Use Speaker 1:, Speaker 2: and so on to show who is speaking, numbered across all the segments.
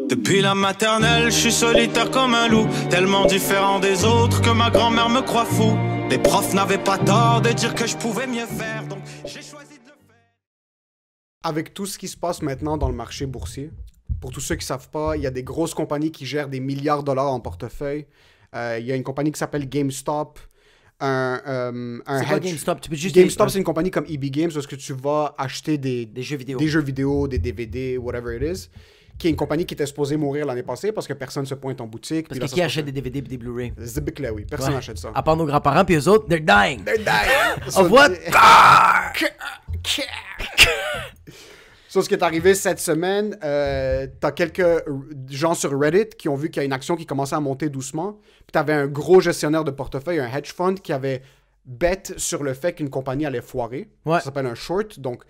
Speaker 1: Depuis la maternelle, je suis solitaire comme un loup, tellement différent des autres que ma grand-mère me croit fou. Les profs n'avaient pas tort de dire que je pouvais mieux faire, donc j'ai choisi de le faire.
Speaker 2: Avec tout ce qui se passe maintenant dans le marché boursier, pour tous ceux qui ne savent pas, il y a des grosses compagnies qui gèrent des milliards de dollars en portefeuille. Il y a une compagnie qui s'appelle GameStop.
Speaker 3: C'est quoi GameStop? Tu peux juste
Speaker 2: GameStop, c'est une compagnie comme EB Games où est-ce que tu vas acheter des
Speaker 3: jeux vidéo.
Speaker 2: Des jeux vidéo, des DVD, whatever it is. Qui est une compagnie qui était supposée mourir l'année passée parce que personne se pointe en boutique.
Speaker 3: Parce que qui achète des DVD et des Blu-ray?
Speaker 2: Zibiclé, oui. Personne n'achète ça.
Speaker 3: À part nos grands-parents, puis eux autres, they're dying.
Speaker 2: They're dying.
Speaker 3: Of what?
Speaker 2: So, ce qui est arrivé cette semaine, t'as quelques gens sur Reddit qui ont vu qu'il y a une action qui commençait à monter doucement. Puis t'avais un gros gestionnaire de portefeuille, un hedge fund, qui avait bet sur le fait qu'une compagnie allait foirer.
Speaker 3: Ouais.
Speaker 2: Ça s'appelle un short. Donc,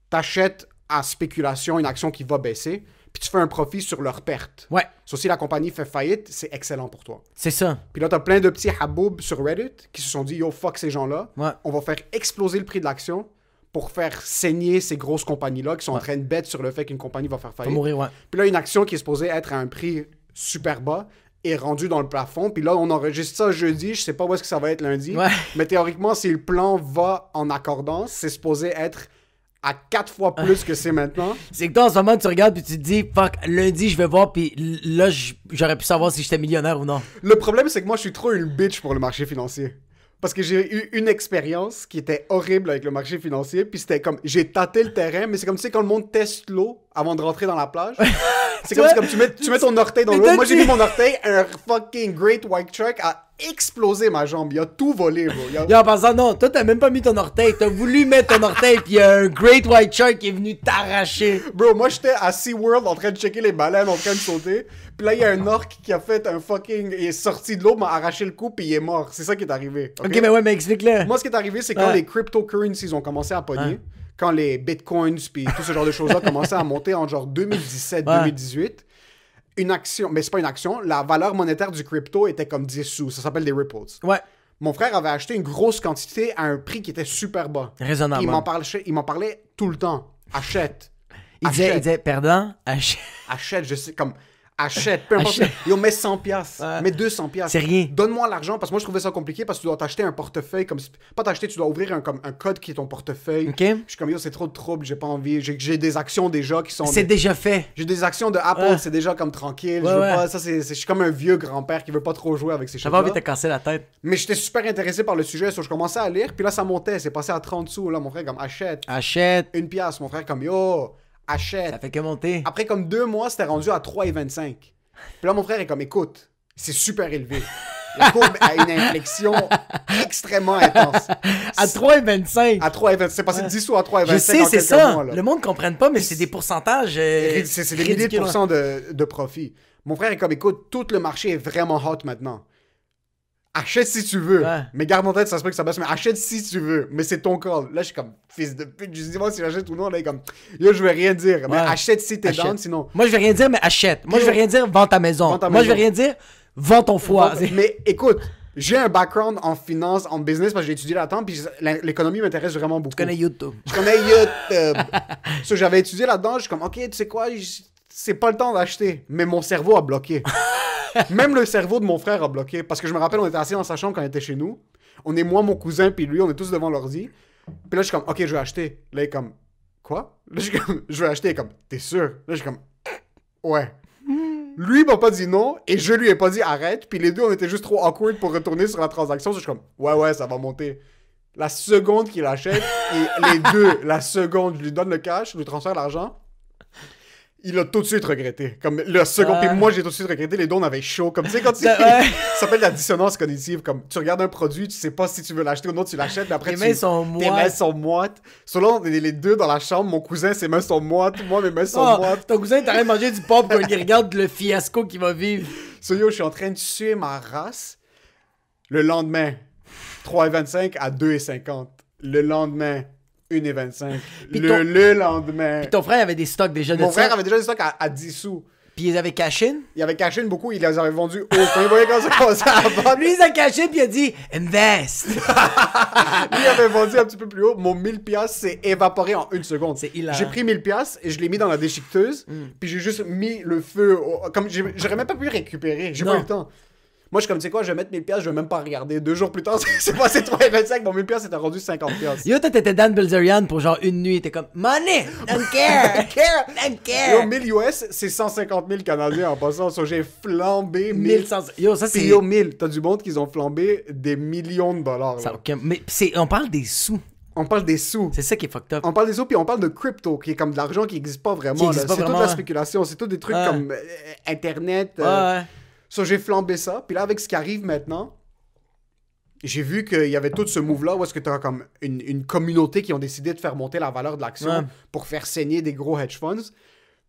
Speaker 2: t'achètes à spéculation une action qui va baisser, puis tu fais un profit sur leur perte.
Speaker 3: Ouais.
Speaker 2: So, si la compagnie fait faillite, c'est excellent pour toi.
Speaker 3: C'est ça.
Speaker 2: Puis là, t'as plein de petits haboubs sur Reddit qui se sont dit « Yo, fuck ces gens-là.
Speaker 3: Ouais.
Speaker 2: On va faire exploser le prix de l'action pour faire saigner ces grosses compagnies-là qui sont en train de bet sur le fait qu'une compagnie va faire
Speaker 3: Faut
Speaker 2: faillite.
Speaker 3: mourir, ouais.
Speaker 2: Puis là, une action qui est supposée être à un prix super bas est rendue dans le plafond. Puis là, on enregistre ça jeudi. Je sais pas où est-ce que ça va être lundi.
Speaker 3: Ouais.
Speaker 2: Mais théoriquement, si le plan va en accordance, c'est supposé être à 4 fois plus que c'est maintenant.
Speaker 3: C'est que toi, en ce moment, tu regardes puis tu te dis, fuck, lundi, je vais voir, puis là, j'aurais pu savoir si j'étais millionnaire ou non.
Speaker 2: Le problème, c'est que moi, je suis trop une bitch pour le marché financier. Parce que j'ai eu une expérience qui était horrible avec le marché financier, puis c'était comme, j'ai tâté le terrain, mais c'est comme, tu sais, quand le monde teste l'eau avant de rentrer dans la plage, c'est comme tu mets ton orteil dans l'eau. Moi, j'ai mis mon orteil, un fucking Great White Shark a explosé ma jambe. Il a tout volé, bro.
Speaker 3: Et en pensant, non, toi, t'as même pas mis ton orteil. T'as voulu mettre ton orteil, puis il y a un Great White Shark qui est venu t'arracher.
Speaker 2: Bro, moi, j'étais à SeaWorld en train de checker les baleines, en train de sauter. Puis là, il y a un orque qui a fait un fucking... Il est sorti de l'eau, m'a arraché le cou, puis il est mort. C'est ça qui est arrivé.
Speaker 3: Ok, mais ouais, mais explique-le.
Speaker 2: Moi, ce qui est arrivé, c'est quand les cryptocurrencies ont commencé à pogner, quand les bitcoins, puis tout ce genre de choses-là commençaient à monter en genre 2017-2018, une action, mais c'est pas une action, la valeur monétaire du crypto était comme 10 sous. Ça s'appelle des ripples.
Speaker 3: Ouais.
Speaker 2: Mon frère avait acheté une grosse quantité à un prix qui était super bas.
Speaker 3: Raisonnable.
Speaker 2: Puis il m'en parlait tout le temps. Achète.
Speaker 3: Il disait, perdant, achète.
Speaker 2: Achète, je sais, comme... Achète, peu importe. Yo, mets 100 piastres, mets 200 piastres.
Speaker 3: C'est rien.
Speaker 2: Donne-moi l'argent, parce que moi, je trouvais ça compliqué, parce que tu dois t'acheter un portefeuille, comme... Pas t'acheter, tu dois ouvrir un code qui est ton portefeuille.
Speaker 3: Ok.
Speaker 2: Je suis comme, yo, c'est trop de trouble, j'ai pas envie. J'ai des actions déjà qui sont...
Speaker 3: C'est déjà fait.
Speaker 2: J'ai des actions de Apple, c'est déjà comme tranquille. Je veux pas... Ça, je suis comme un vieux grand-père qui veut pas trop jouer avec ces choses-là.
Speaker 3: J'avais envie de te casser la tête.
Speaker 2: Mais j'étais super intéressé par le sujet, so je commençais à lire, puis là, ça montait, c'est passé à 30 sous. Là, mon frère, comme, achète.
Speaker 3: Achète.
Speaker 2: Une pièce, mon frère, comme, yo, achète.
Speaker 3: Ça fait que monter.
Speaker 2: Après comme 2 mois, c'était rendu à 3,25. Puis là, mon frère est comme, écoute, c'est super élevé. La courbe a une inflexion extrêmement intense.
Speaker 3: À 3,25.
Speaker 2: À 3,25. C'est passé de 10 sous à 3,25
Speaker 3: Je sais,
Speaker 2: en
Speaker 3: c'est
Speaker 2: quelques
Speaker 3: ça.
Speaker 2: mois, là.
Speaker 3: Le monde ne comprenne pas, mais c'est des pourcentages.
Speaker 2: C'est des milliers de pourcents de profit. Mon frère est comme, écoute, tout le marché est vraiment hot maintenant. Achète si tu veux.
Speaker 3: Ouais.
Speaker 2: Mais garde en tête, ça se peut que ça baisse, mais achète si tu veux. Mais c'est ton call. Là, je suis comme, fils de pute. Je dis, moi, si j'achète ou non, là, il est comme, yo, je vais rien dire. Mais achète si t'es down, sinon.
Speaker 3: Moi, je vais rien dire, mais achète. Moi, je vais rien dire, vends ta maison. Moi, je vais rien dire, vends ton foie.
Speaker 2: Mais écoute, j'ai un background en finance, en business, parce que j'ai étudié là-dedans, puis l'économie m'intéresse vraiment beaucoup.
Speaker 3: Tu connais YouTube.
Speaker 2: Je connais YouTube. So, j'avais étudié là-dedans, je suis comme, ok, tu sais quoi, c'est pas le temps d'acheter. Mais mon cerveau a bloqué. Même le cerveau de mon frère a bloqué. Parce que je me rappelle, on était assis dans sa chambre quand il était chez nous. On est moi, mon cousin, puis lui, on est tous devant l'ordi. Puis là, je suis comme, ok, je vais acheter. Là, il est comme, quoi? Là, je suis comme, je vais acheter. Il est comme, t'es sûr? Là, je suis comme, ouais. Lui, il m'a pas dit non, et je lui ai pas dit arrête. Puis les deux, on était juste trop awkward pour retourner sur la transaction. So, je suis comme, ouais, ça va monter. La seconde qu'il achète, et les deux, la seconde, je lui donne le cash, je lui transfère l'argent. Il a tout de suite regretté. Comme le second. Puis moi, j'ai tout de suite regretté. Les deux, on avait chaud. Comme tu sais, quand tu. Ça s'appelle la dissonance cognitive. Comme tu regardes un produit, tu sais pas si tu veux l'acheter ou non, tu l'achètes, mais après,
Speaker 3: tes mains sont moites.
Speaker 2: Tes mains sont moites. Selon on est les deux dans la chambre, mon cousin, ses mains sont moites. Moi, mes mains sont moites.
Speaker 3: Ton cousin est en train de manger du popcorn. Il regarde le fiasco qu'il va vivre.
Speaker 2: So yo, je suis en train de suer ma race. Le lendemain, 3,25 à 2,50. Le lendemain, 1,25. Le lendemain.
Speaker 3: Puis ton frère avait des stocks déjà de
Speaker 2: Mon frère avait déjà des stocks à 10 sous.
Speaker 3: Puis ils avaient cash in.
Speaker 2: Il avait caché beaucoup, il les avait vendus haut. Quand il voyait quand ça commençait à vendre,
Speaker 3: Lui, il a cash in, puis il a dit invest.
Speaker 2: lui, il avait vendu un petit peu plus haut. Mon 1000$ s'est évaporé en 1 seconde.
Speaker 3: C'est hilarant.
Speaker 2: J'ai pris 1000$ et je l'ai mis dans la déchiqueteuse. Puis j'ai juste mis le feu. Comme j'aurais même pas pu récupérer. J'ai pas eu
Speaker 3: Non.
Speaker 2: le temps. Moi, je suis comme, tu sais quoi, je vais mettre 1000$, je vais même pas regarder. 2 jours plus tard, c'est passé 3,25$. Mon 1000$ était rendu 50$.
Speaker 3: Yo, toi, t'étais Dan Bilzerian pour genre une nuit. T'es comme, money, don't care. Don't care.
Speaker 2: Yo, 1000 US, c'est 150 000 Canadiens en passant. So, j'ai flambé
Speaker 3: 1100. Yo, ça,
Speaker 2: Puis
Speaker 3: c'est.
Speaker 2: yo, 1000. T'as du monde qui ont flambé des millions de dollars.
Speaker 3: Ça,
Speaker 2: là.
Speaker 3: ok, mais on parle des sous.
Speaker 2: On parle des sous.
Speaker 3: C'est ça qui est fucked up.
Speaker 2: On parle des sous, puis on parle de crypto, qui est comme de l'argent qui n'existe pas vraiment.
Speaker 3: Qui existe
Speaker 2: là.
Speaker 3: pas
Speaker 2: C'est toute
Speaker 3: vraiment,
Speaker 2: la
Speaker 3: ouais.
Speaker 2: spéculation. C'est tout des trucs
Speaker 3: Ouais.
Speaker 2: comme Internet.
Speaker 3: Ouais.
Speaker 2: So, j'ai flambé ça. Puis là, avec ce qui arrive maintenant, j'ai vu qu'il y avait tout ce move-là où est-ce que tu as comme une communauté qui ont décidé de faire monter la valeur de l'action
Speaker 3: Ouais.
Speaker 2: pour faire saigner des gros hedge funds.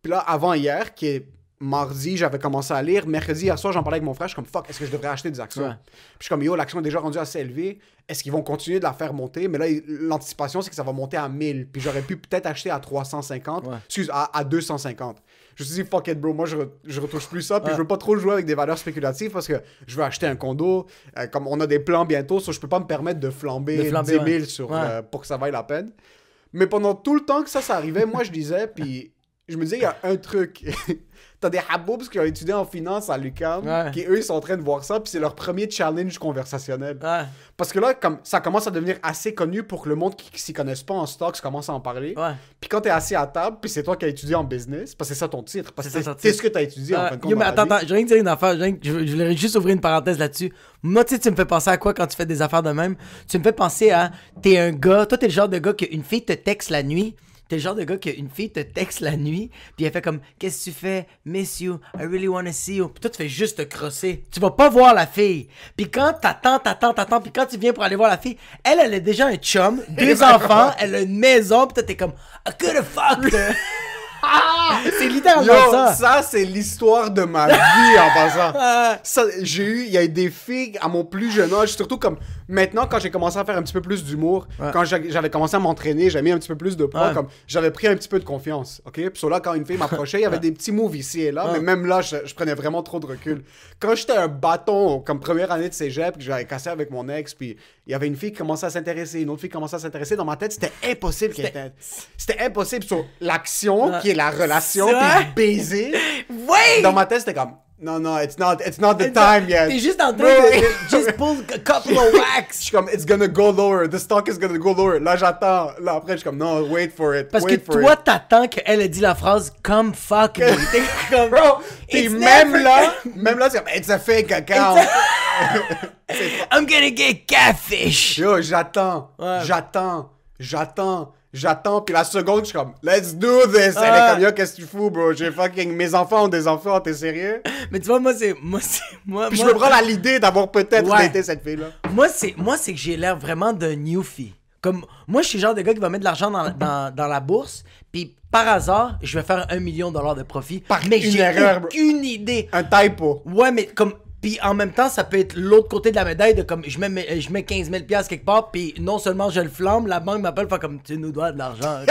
Speaker 2: Puis là, avant hier, qui est mardi, j'avais commencé à lire. Mercredi, hier soir, j'en parlais avec mon frère. Je suis comme, fuck, est-ce que je devrais acheter des actions?
Speaker 3: Ouais.
Speaker 2: Puis je suis comme, yo, l'action est déjà rendue assez élevée. Est-ce qu'ils vont continuer de la faire monter? Mais là, l'anticipation, c'est que ça va monter à 1000. Puis j'aurais pu peut-être acheter à 350.
Speaker 3: Ouais.
Speaker 2: Excuse, à 250. Je me suis dit, fuck it, bro. Moi, je retouche plus ça. Puis
Speaker 3: Ouais.
Speaker 2: je veux pas trop jouer avec des valeurs spéculatives parce que je veux acheter un condo. Comme on a des plans bientôt, so je peux pas me permettre de flamber 10 000
Speaker 3: ouais.
Speaker 2: sur,
Speaker 3: Ouais.
Speaker 2: pour que ça vaille la peine. Mais pendant tout le temps que ça arrivait, moi, je disais, puis je me disais, il y a un truc. T'as des haboubs qui ont étudié en finance à l'UQAM,
Speaker 3: Ouais.
Speaker 2: qui eux, ils sont en train de voir ça, puis c'est leur premier challenge conversationnel.
Speaker 3: Ouais.
Speaker 2: Parce que là, comme ça commence à devenir assez connu pour que le monde qui s'y connaisse pas en stocks commence à en parler.
Speaker 3: Ouais.
Speaker 2: Puis quand t'es assis à table, puis c'est toi qui as étudié en business, parce que c'est ça ton titre, parce
Speaker 3: C'est
Speaker 2: que
Speaker 3: ça, ton
Speaker 2: c'est
Speaker 3: titre.
Speaker 2: ce que t'as étudié en fin de compte.
Speaker 3: Yo, mais
Speaker 2: dans la
Speaker 3: attends,
Speaker 2: vie.
Speaker 3: je viens de dire une affaire. Je voulais juste ouvrir une parenthèse là-dessus. Moi, tu sais, tu me fais penser à quoi quand tu fais des affaires de même? Tu me fais penser à, t'es un gars, toi, t'es le genre de gars qu'une fille te texte la nuit. T'es le genre de gars qu'une fille te texte la nuit, puis elle fait comme, qu'est-ce que tu fais? Miss you, I really wanna see you. Puis toi, tu fais juste te crosser. Tu vas pas voir la fille. Puis quand t'attends, puis quand tu viens pour aller voir la fille, elle a déjà un chum, 2 enfants, elle a une maison, puis toi, t'es comme, I could've fucked her. C'est littéralement
Speaker 2: Yo,
Speaker 3: ça.
Speaker 2: ça, c'est l'histoire de ma vie en passant. Ça, il y a eu des filles à mon plus jeune âge, surtout comme maintenant, quand j'ai commencé à faire un petit peu plus d'humour, quand j'avais commencé à m'entraîner, j'avais mis un petit peu plus de poids,
Speaker 3: Ouais.
Speaker 2: comme j'avais pris un petit peu de confiance, ok? Puis sur là, quand une fille m'approchait, il y avait des petits moves ici et là, mais même là, je prenais vraiment trop de recul. Quand j'étais un bâton, comme première année de cégep, que j'avais cassé avec mon ex, puis il y avait une fille qui commençait à s'intéresser, une autre fille qui commençait à s'intéresser, dans ma tête, c'était impossible qu'elle était... C'était impossible sur l'action, qui est la relation,
Speaker 3: C'est
Speaker 2: puis
Speaker 3: vrai?
Speaker 2: le baiser.
Speaker 3: Ouais!
Speaker 2: Dans ma tête, c'était comme, non, it's not the time yet.
Speaker 3: T'es juste en train
Speaker 2: Bro.
Speaker 3: de just pull a couple of
Speaker 2: Je
Speaker 3: wax.
Speaker 2: suis comme, it's gonna go lower, the stock is gonna go lower. Là, j'attends. Là, après, je suis comme, non, wait for it.
Speaker 3: Parce que
Speaker 2: wait for
Speaker 3: toi,
Speaker 2: it.
Speaker 3: t'attends qu'elle ait dit la phrase « Come fuck me ». T'es comme...
Speaker 2: Bro, puis
Speaker 3: It's
Speaker 2: même
Speaker 3: never-
Speaker 2: là, c'est comme, it's a fake account.
Speaker 3: I'm gonna get catfish.
Speaker 2: Yo, j'attends,
Speaker 3: Ouais.
Speaker 2: j'attends, puis la seconde, je suis comme, let's do this. Elle est comme, yo, qu'est-ce que tu fous, bro? Mes enfants ont des enfants, t'es sérieux?
Speaker 3: Mais tu vois, moi,
Speaker 2: Puis je me prends à l'idée d'avoir peut-être
Speaker 3: Ouais.
Speaker 2: daté cette fille-là.
Speaker 3: moi, c'est que j'ai l'air vraiment d'un newfie. Comme, moi, je suis le genre de gars qui va mettre de l'argent dans la bourse, puis par hasard, je vais faire 1 million $ de profit.
Speaker 2: Par
Speaker 3: mais
Speaker 2: une
Speaker 3: j'ai
Speaker 2: erreur, bro.
Speaker 3: aucune idée.
Speaker 2: Un typo.
Speaker 3: Ouais, mais comme... Puis en même temps, ça peut être l'autre côté de la médaille de comme je mets 15 000 $ quelque part, puis non seulement je le flambe, la banque m'appelle, fait comme tu nous dois de l'argent.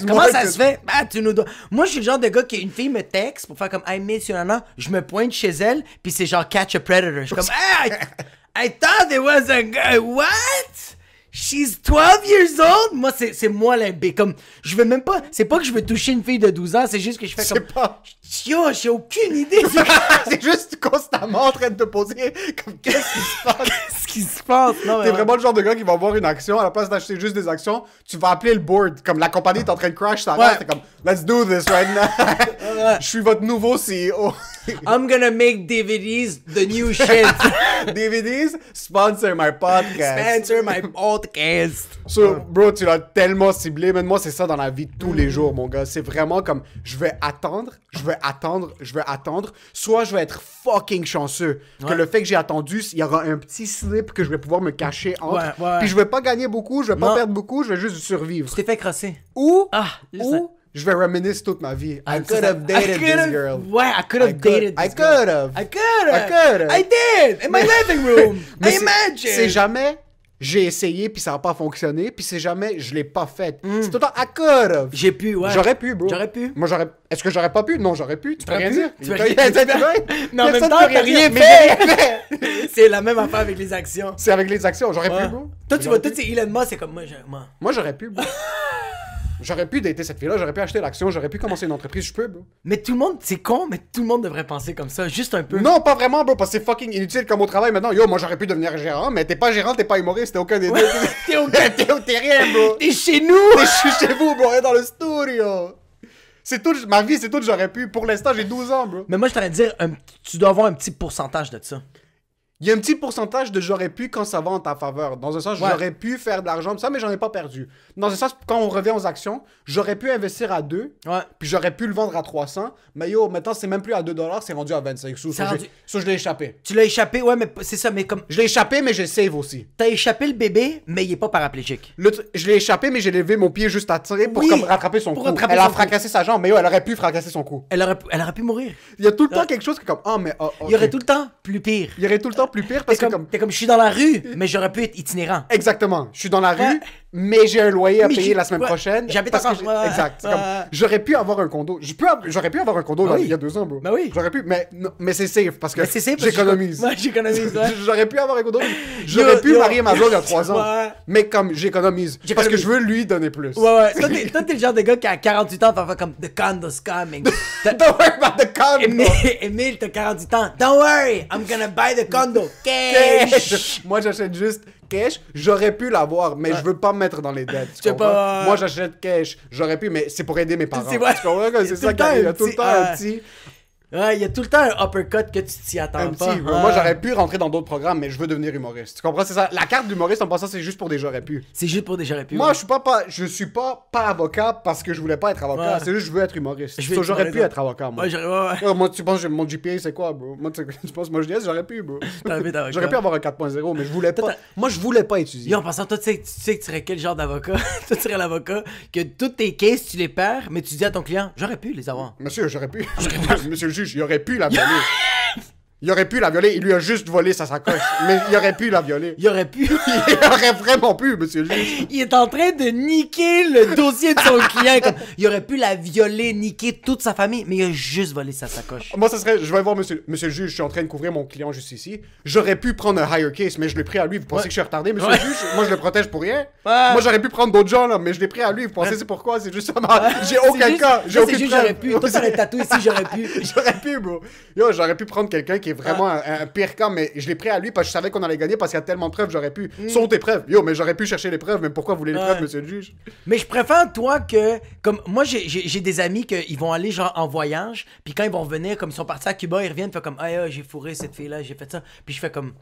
Speaker 3: Comment ça se fait? Ah, tu nous dois. Moi, je suis le genre de gars qui, une fille me texte pour faire comme I miss you, nana. Je me pointe chez elle, puis c'est genre catch a predator. Je suis comme hey, I thought there was a guy. What? She's 12 years old? Moi, c'est moi l'imbé. Comme, je veux même pas. C'est pas que je veux toucher une fille de 12 ans, c'est juste que je fais comme.
Speaker 2: C'est pas...
Speaker 3: Yo, j'ai aucune idée.
Speaker 2: C'est juste constamment en train de te poser comme qu'est-ce qui se passe.
Speaker 3: Qu'est-ce qui se passe? Non, mais
Speaker 2: T'es
Speaker 3: ouais.
Speaker 2: vraiment le genre de gars qui va voir une action, à la place d'acheter juste des actions, tu vas appeler le board. Comme la compagnie est en train de crash, ça
Speaker 3: Ouais.
Speaker 2: reste, t'es comme let's do this right now. Je suis votre nouveau CEO.
Speaker 3: I'm gonna make DVDs the new shit.
Speaker 2: DVDs, sponsor my podcast.
Speaker 3: Sponsor my podcast.
Speaker 2: So, bro, tu l'as tellement ciblé. Mais moi, c'est ça dans la vie de tous les jours, mon gars. C'est vraiment comme, je vais attendre. Soit je vais être fucking chanceux. Que
Speaker 3: Ouais.
Speaker 2: le fait que j'ai attendu, il y aura un petit slip que je vais pouvoir me cacher entre.
Speaker 3: Ouais, ouais.
Speaker 2: Puis je vais pas gagner beaucoup, je vais pas
Speaker 3: Non.
Speaker 2: perdre beaucoup, je vais juste survivre.
Speaker 3: Tu t'es fait crosser.
Speaker 2: Ou,
Speaker 3: juste ça.
Speaker 2: je vais reminisce toute ma vie. I
Speaker 3: Ah,
Speaker 2: could
Speaker 3: ça,
Speaker 2: have dated
Speaker 3: I
Speaker 2: this
Speaker 3: could've-
Speaker 2: girl.
Speaker 3: Ouais, I could have dated this
Speaker 2: I
Speaker 3: girl.
Speaker 2: could have.
Speaker 3: I could have.
Speaker 2: I could've.
Speaker 3: I did. In my living room.
Speaker 2: Mais
Speaker 3: I imagine.
Speaker 2: c'est jamais j'ai essayé, puis ça n'a pas fonctionné, puis c'est jamais, je l'ai pas fait. C'est tout le temps, I could have.
Speaker 3: J'ai pu, ouais.
Speaker 2: J'aurais pu, bro.
Speaker 3: J'aurais pu.
Speaker 2: Moi, j'aurais. Est-ce que j'aurais pas pu? Non, j'aurais pu. Tu peux rien dire.
Speaker 3: Tu peux
Speaker 2: rien
Speaker 3: rien
Speaker 2: dire.
Speaker 3: Mais en même temps, t'as rien fait. C'est la même affaire avec les actions.
Speaker 2: C'est avec les actions. J'aurais
Speaker 3: Ouais.
Speaker 2: pu, bro.
Speaker 3: Toi, tu vois, tout c'est Elon Musk, c'est comme moi.
Speaker 2: Moi, j'aurais pu, bro. J'aurais pu dater cette fille-là, j'aurais pu acheter l'action, j'aurais pu commencer une entreprise, je peux, bro.
Speaker 3: Mais tout le monde, c'est con, mais tout le monde devrait penser comme ça, juste un peu.
Speaker 2: Non, pas vraiment, bro, parce que c'est fucking inutile comme au travail maintenant. Yo, moi, j'aurais pu devenir gérant, mais t'es pas gérant, t'es pas humoriste, t'es aucun des deux. T'es rien, bro.
Speaker 3: T'es chez nous!
Speaker 2: Je suis chez vous, bro, on est dans le studio. C'est tout, ma vie, c'est tout, j'aurais pu. Pour l'instant, j'ai 12 ans, bro.
Speaker 3: Mais moi, je t'aurais dire, tu dois avoir un petit pourcentage de ça.
Speaker 2: Il y a un petit pourcentage de j'aurais pu quand ça va en ta faveur. Dans un sens,
Speaker 3: Ouais.
Speaker 2: j'aurais pu faire de l'argent, ça, mais j'en ai pas perdu. Dans un sens, quand on revient aux actions, j'aurais pu investir à 2,
Speaker 3: Ouais.
Speaker 2: puis j'aurais pu le vendre à 300. Mais yo, maintenant, c'est même plus à 2$, c'est rendu à 25 sous.
Speaker 3: C'est
Speaker 2: Ça,
Speaker 3: rendu-
Speaker 2: je l'ai échappé.
Speaker 3: Tu l'as échappé, ouais, mais c'est ça, mais comme.
Speaker 2: Je l'ai échappé, mais j'ai save aussi.
Speaker 3: T'as échappé le bébé, mais il est pas paraplégique.
Speaker 2: Je l'ai échappé, mais j'ai levé mon pied juste à tirer pour
Speaker 3: Oui,
Speaker 2: comme rattraper son
Speaker 3: pour
Speaker 2: cou.
Speaker 3: rattraper
Speaker 2: Elle a
Speaker 3: son cou.
Speaker 2: fracassé sa jambe, mais yo, elle aurait pu fracasser son cou.
Speaker 3: Elle aurait pu mourir.
Speaker 2: Il y a tout le temps quelque chose qui est comme, ah, mais... ah,
Speaker 3: Il y aurait
Speaker 2: ok.
Speaker 3: tout le temps plus pire.
Speaker 2: Il y aurait tout le temps plus pire parce que comme...
Speaker 3: T'es comme, je suis dans la rue, mais j'aurais pu être itinérant.
Speaker 2: Exactement. Je suis dans la rue,
Speaker 3: Ouais.
Speaker 2: mais j'ai un loyer à
Speaker 3: Mais
Speaker 2: payer
Speaker 3: j'ai-
Speaker 2: la semaine
Speaker 3: ouais.
Speaker 2: prochaine.
Speaker 3: J'habite
Speaker 2: parce que
Speaker 3: encore. Ouais,
Speaker 2: exact. C'est
Speaker 3: ouais.
Speaker 2: comme, j'aurais pu avoir un condo. J'aurais pu avoir un condo
Speaker 3: Ben
Speaker 2: là,
Speaker 3: oui.
Speaker 2: il y a 2 ans, bro.
Speaker 3: Ben oui.
Speaker 2: J'aurais pu, mais, non, mais c'est safe parce que
Speaker 3: Mais c'est safe parce que
Speaker 2: j'économise.
Speaker 3: Ouais, j'économise, ouais.
Speaker 2: J'aurais pu avoir un condo. J'aurais pu
Speaker 3: yo.
Speaker 2: marier ma blonde il y a 3 ans.
Speaker 3: Ouais.
Speaker 2: Mais comme j'économise. Parce que je veux lui donner plus.
Speaker 3: Ouais, ouais. Toi, t'es le genre de gars qui a 48 ans, fait comme The condo's coming.
Speaker 2: Don't worry about the condo.
Speaker 3: Emile, t'as 48 ans. Don't worry, I'm gonna buy the condo. Cash.
Speaker 2: Cash. Moi, j'achète juste cash. J'aurais pu l'avoir, mais je veux pas me mettre dans les dettes. Tu
Speaker 3: veux
Speaker 2: comprends?
Speaker 3: pas-
Speaker 2: Moi, j'achète cash. J'aurais pu, mais c'est pour aider mes parents.
Speaker 3: C'est vrai.
Speaker 2: Tu comprends? C'est ça qui arrive. Il y a tout le temps un petit.
Speaker 3: Ouais, il y a tout le temps un uppercut que tu t'y attends
Speaker 2: Un
Speaker 3: pas.
Speaker 2: petit. Moi, j'aurais pu rentrer dans d'autres programmes, mais je veux devenir humoriste. Tu comprends? C'est ça. La carte d'humoriste, en passant, c'est juste pour des j'aurais pu.
Speaker 3: C'est juste pour des j'aurais pu.
Speaker 2: Moi, je suis pas avocat parce que je voulais pas être avocat.
Speaker 3: Ouais.
Speaker 2: C'est juste que je veux être humoriste.
Speaker 3: Je veux
Speaker 2: So,
Speaker 3: être
Speaker 2: j'aurais pu
Speaker 3: humoriste.
Speaker 2: être avocat, moi.
Speaker 3: Ouais, j'aurais. Ouais, ouais.
Speaker 2: Ouais, moi, tu penses que mon GPA, c'est quoi, bro? Moi, tu penses, moi, je dis, j'aurais pu, bro.
Speaker 3: T'aurais pu être avocat.
Speaker 2: J'aurais pu avoir un 4.0, mais je voulais pas.
Speaker 3: Toi,
Speaker 2: Moi, je voulais pas étudier.
Speaker 3: Yo, en passant, toi, tu sais que tu serais quel genre d'avocat? Toi, tu serais l'avocat que toutes tes cases, tu les perds, mais tu dis à ton client, j'aurais pu les avoir.
Speaker 2: Monsieur, j'aurais pu. Monsieur le juge, il aurait pu la violer. Il aurait pu la violer, il lui a juste volé sa sacoche. Mais il aurait pu la violer.
Speaker 3: Il aurait pu.
Speaker 2: Il aurait vraiment pu, monsieur le juge.
Speaker 3: Il est en train de niquer le dossier de son client. Comme, il aurait pu la violer, niquer toute sa famille, mais il a juste volé sa sacoche.
Speaker 2: Moi, ça serait, je vais voir monsieur le juge, je suis en train de couvrir mon client juste ici. J'aurais pu prendre un higher case, mais je l'ai pris à lui. Vous pensez
Speaker 3: Ouais.
Speaker 2: que je suis retardé, monsieur
Speaker 3: Ouais.
Speaker 2: le juge? Moi, je le protège pour rien.
Speaker 3: Ouais.
Speaker 2: Moi, j'aurais pu prendre d'autres gens, là, mais je l'ai pris à lui. Vous pensez c'est pourquoi? C'est juste ça. J'ai
Speaker 3: C'est
Speaker 2: aucun
Speaker 3: juste-
Speaker 2: cas. J'ai
Speaker 3: ça, c'est
Speaker 2: aucune
Speaker 3: juste
Speaker 2: preuve.
Speaker 3: j'aurais pu. Toi, t'aurais tatoué ici, j'aurais pu.
Speaker 2: J'aurais pu, bro. Yo, j'aurais pu prendre quelqu'un qui est vraiment un pire cas, mais je l'ai pris à lui parce que je savais qu'on allait gagner parce qu'il y a tellement de preuves, j'aurais pu. Sont tes preuves. Yo, mais j'aurais pu chercher les preuves, mais pourquoi vous voulez les
Speaker 3: Ouais.
Speaker 2: preuves, monsieur le juge?
Speaker 3: Mais je préfère, toi, que. Comme moi, j'ai des amis qui vont aller, genre, en voyage, puis quand ils vont revenir, comme ils sont partis à Cuba, ils reviennent, fait comme, ah, j'ai fourré cette fille-là, j'ai fait ça. Puis je fais comme,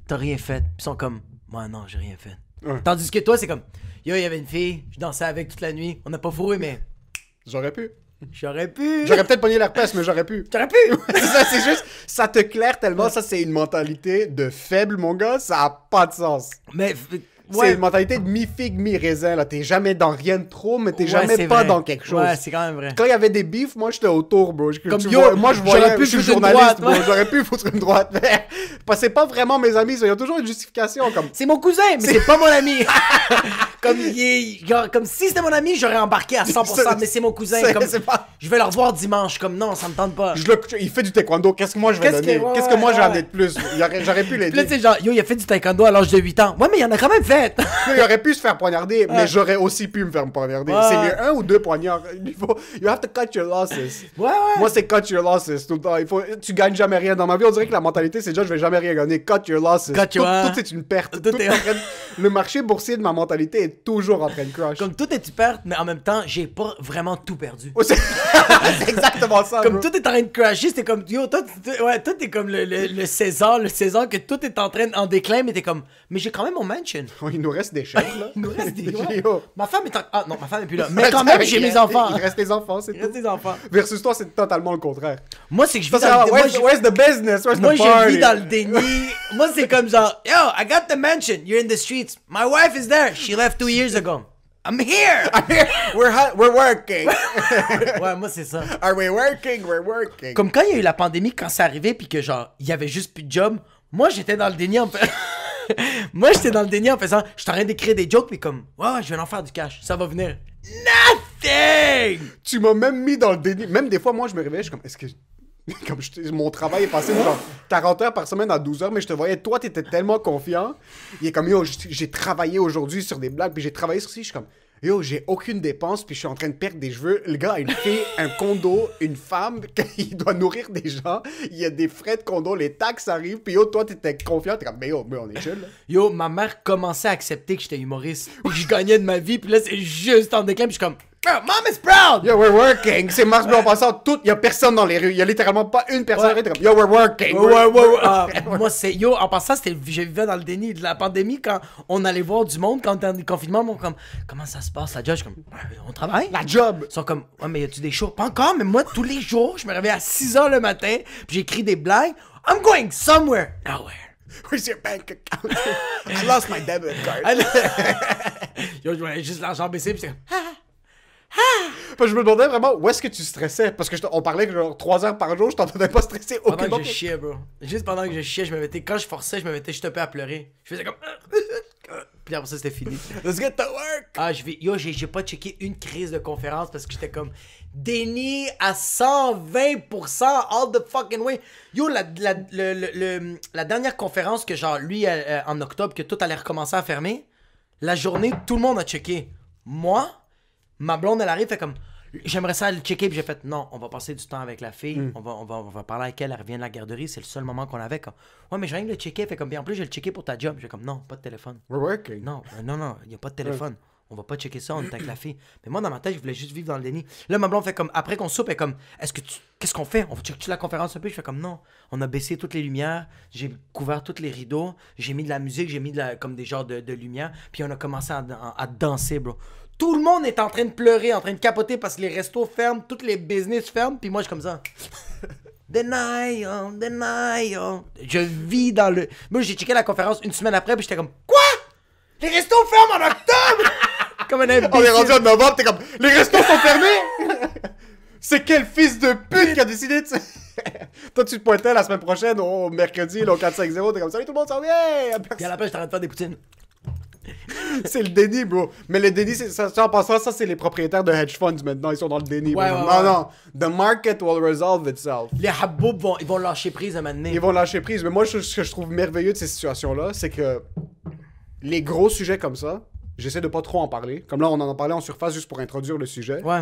Speaker 3: t'as rien fait. Puis ils sont comme, moi, non, j'ai rien fait.
Speaker 2: Ouais.
Speaker 3: Tandis que toi, c'est comme, yo, il y avait une fille, je dansais avec toute la nuit, on n'a pas fourré, mais
Speaker 2: J'aurais pu.
Speaker 3: j'aurais pu.
Speaker 2: J'aurais peut-être pogné l'herpès, mais j'aurais pu.
Speaker 3: J'aurais pu.
Speaker 2: C'est juste, ça te claire tellement, ça c'est une mentalité de faible, mon gars, ça a pas de sens.
Speaker 3: Mais.
Speaker 2: C'est
Speaker 3: Ouais.
Speaker 2: une mentalité de mi-figue, mi-raisin, là. T'es jamais dans rien de trop, mais t'es
Speaker 3: Ouais,
Speaker 2: jamais
Speaker 3: c'est
Speaker 2: pas
Speaker 3: vrai.
Speaker 2: dans quelque chose.
Speaker 3: Ouais, c'est quand même vrai.
Speaker 2: Quand il y avait des bifs, moi j'étais autour, bro.
Speaker 3: Comme,
Speaker 2: Tu
Speaker 3: yo,
Speaker 2: vois, moi je
Speaker 3: j'aurais
Speaker 2: voyais,
Speaker 3: pu
Speaker 2: je suis
Speaker 3: foutre une
Speaker 2: journaliste,
Speaker 3: droite,
Speaker 2: bro.
Speaker 3: ouais.
Speaker 2: J'aurais pu foutre une droite. Mais parce que c'est pas vraiment mes amis, ça. Il y a toujours une justification, comme.
Speaker 3: C'est mon cousin, mais c'est pas mon ami. Comme, genre, comme si c'était mon ami, j'aurais embarqué à 100%, mais c'est mon cousin.
Speaker 2: c'est-
Speaker 3: Comme,
Speaker 2: c'est pas-
Speaker 3: je vais le revoir dimanche. Comme, non, ça me tente pas.
Speaker 2: Il fait du taekwondo, qu'est-ce que moi je vais
Speaker 3: Qu'est-ce
Speaker 2: donner?
Speaker 3: que- ouais,
Speaker 2: Qu'est-ce que moi
Speaker 3: ouais,
Speaker 2: j'ai
Speaker 3: ouais.
Speaker 2: amené de plus? J'aurais pu
Speaker 3: Puis là, tu
Speaker 2: l'aider.
Speaker 3: sais, genre, yo, il a fait du taekwondo à l'âge de 8 ans. Ouais, mais il en a quand même fait.
Speaker 2: Il aurait pu se faire poignarder, mais j'aurais aussi pu me faire poignarder.
Speaker 3: Ouais.
Speaker 2: C'est mieux 1 ou 2 poignards. You have to cut your losses.
Speaker 3: Ouais, ouais.
Speaker 2: Moi, c'est cut your losses tout le temps. Tu gagnes jamais rien. Dans ma vie, on dirait que la mentalité, c'est déjà je vais jamais rien gagner. Cut your losses.
Speaker 3: Cut your-
Speaker 2: Tout c'est une perte.
Speaker 3: Tout
Speaker 2: Tout
Speaker 3: est-
Speaker 2: est en train de- Le marché boursier de ma mentalité est toujours en train de crash.
Speaker 3: Comme tout est tu perds, mais en même temps, j'ai pas vraiment tout perdu.
Speaker 2: Ouais, c'est c'est exactement ça.
Speaker 3: Comme
Speaker 2: bro.
Speaker 3: tout est en train de crasher, c'était comme, yo, toi, ouais, toi, t'es comme le César, que tout est en train en déclin, mais t'es comme, mais j'ai quand même mon mansion.
Speaker 2: Oh, il nous reste des chefs, là.
Speaker 3: Il nous reste des ouais.
Speaker 2: Yo.
Speaker 3: Ma femme est en... Ah non, ma femme est plus là. Mais quand même, j'ai mes enfants.
Speaker 2: Il reste les enfants, c'est
Speaker 3: Il reste
Speaker 2: tout.
Speaker 3: des enfants.
Speaker 2: Versus toi, c'est totalement le contraire.
Speaker 3: Moi, c'est que je
Speaker 2: Ça,
Speaker 3: vis
Speaker 2: c'est
Speaker 3: dans le...
Speaker 2: vraiment, where's the business? Where's
Speaker 3: Moi,
Speaker 2: the
Speaker 3: je
Speaker 2: party?
Speaker 3: vis dans le déni. Moi, c'est comme genre, yo, I got the mansion. You're in the streets. My wife is there. She left 2 years ago. I'm here.
Speaker 2: We're working.
Speaker 3: Ouais, moi, c'est ça.
Speaker 2: Are we working? We're working.
Speaker 3: Comme quand il y a eu la pandémie, quand c'est arrivé, puis que genre, il y avait juste plus de job, moi, j'étais dans le déni en fait. Moi, j'étais dans le déni en faisant, je suis en train d'écrire des jokes, puis comme, ouais, je vais en faire du cash, ça va venir. Nothing!
Speaker 2: Tu m'as même mis dans le déni. Même des fois, moi, je me réveille, je suis comme, est-ce que... Comme mon travail est passé de genre 40 heures par semaine à 12 heures, mais je te voyais, toi, t'étais tellement confiant. Il est comme, yo, j'ai travaillé aujourd'hui sur des blagues, puis j'ai travaillé sur ci, je suis comme, yo, j'ai aucune dépense, puis je suis en train de perdre des cheveux. Le gars a une fille, un condo, une femme, il doit nourrir des gens, il y a des frais de condo, les taxes arrivent, puis yo, toi, t'étais confiant, t'es comme, mais on est chill, là.
Speaker 3: Yo, ma mère commençait à accepter que j'étais humoriste, puis que je gagnais de ma vie, puis là, c'est juste en déclin, puis je suis comme, oh, Mom is proud!
Speaker 2: Yo, we're working! C'est Mars Bleu en passant, il y a personne dans les rues, il y a littéralement pas une personne dans les rues, t'es comme, yo, we're working!
Speaker 3: Ouais. Moi, c'est. Yo, en passant, je vivais dans le déni de la pandémie quand on allait voir du monde, quand on était en confinement, on comme, comment ça se passe, la job? Je suis comme, on travaille?
Speaker 2: La job!
Speaker 3: Ils sont comme, ouais, mais y a-tu des shows? Pas encore, mais moi, tous les jours, je me réveille à 6h le matin, puis j'écris des blagues. I'm going somewhere. Nowhere.
Speaker 2: Where's your bank account? I lost my debit card.
Speaker 3: Yo, je voyais juste l'argent baisser, puis c'est comme,
Speaker 2: Parce que je me demandais vraiment où est-ce que tu stressais. Parce que on parlait genre 3 heures par jour, je t'entendais pas stresser
Speaker 3: pendant
Speaker 2: aucunement.
Speaker 3: que je chiais, bro. Juste pendant que je chiais, quand je forçais, je me mettais juste un peu à pleurer. Je faisais comme, puis après ça, c'était fini.
Speaker 2: Let's get to work!
Speaker 3: Ah, yo, j'ai pas checké une crise de conférence parce que j'étais comme déni à 120% all the fucking way. Yo, la dernière conférence que genre lui en octobre que tout allait recommencer à fermer, la journée tout le monde a checké. Moi, ma blonde elle arrive fait comme j'aimerais ça le checker, puis j'ai fait non, on va passer du temps avec la fille, on va parler avec elle revient de la garderie, c'est le seul moment qu'on avait comme ouais mais je viens de le checker, fait comme bien en plus je vais le checker pour ta job, j'ai comme non, pas de téléphone.
Speaker 2: We're working.
Speaker 3: Non, il y a pas de téléphone. On va pas checker ça, on est avec la fille. Mais moi, dans ma tête, je voulais juste vivre dans le déni. Là, ma blonde fait comme, après qu'on soupe, elle est comme, qu'est-ce qu'on fait? On check-tu la conférence un peu? Je fais comme, non. On a baissé toutes les lumières, j'ai couvert tous les rideaux, j'ai mis de la musique, j'ai mis comme des genres de lumière, puis on a commencé à danser, bro. Tout le monde est en train de pleurer, en train de capoter parce que les restos ferment, toutes les business ferment, puis moi, je suis comme ça. Denial. Je vis dans le... Moi, j'ai checké la conférence une semaine après, puis j'étais comme, quoi? Les restos ferment en octobre! Comme un imbécile.
Speaker 2: On est rendu en novembre, t'es comme, les restos sont fermés! C'est quel fils de pute qui a décidé de... Toi, tu te pointais la semaine prochaine, au mercredi, là, au 4-5-0, t'es comme, salut tout le monde, ça va bien!
Speaker 3: Puis à la place, j'étais en train de faire des poutines.
Speaker 2: C'est le déni, bro. Mais le déni, en passant, ça, c'est les propriétaires de hedge funds maintenant. Ils sont dans le déni.
Speaker 3: Ouais,
Speaker 2: non. The market will resolve itself.
Speaker 3: Les haboubs ils vont lâcher prise à un moment donné.
Speaker 2: Ils vont lâcher prise. Mais moi, ce que je trouve merveilleux de ces situations-là, c'est que les gros sujets comme ça, j'essaie de pas trop en parler. Comme là, on en a parlé en surface juste pour introduire le sujet.
Speaker 3: Ouais.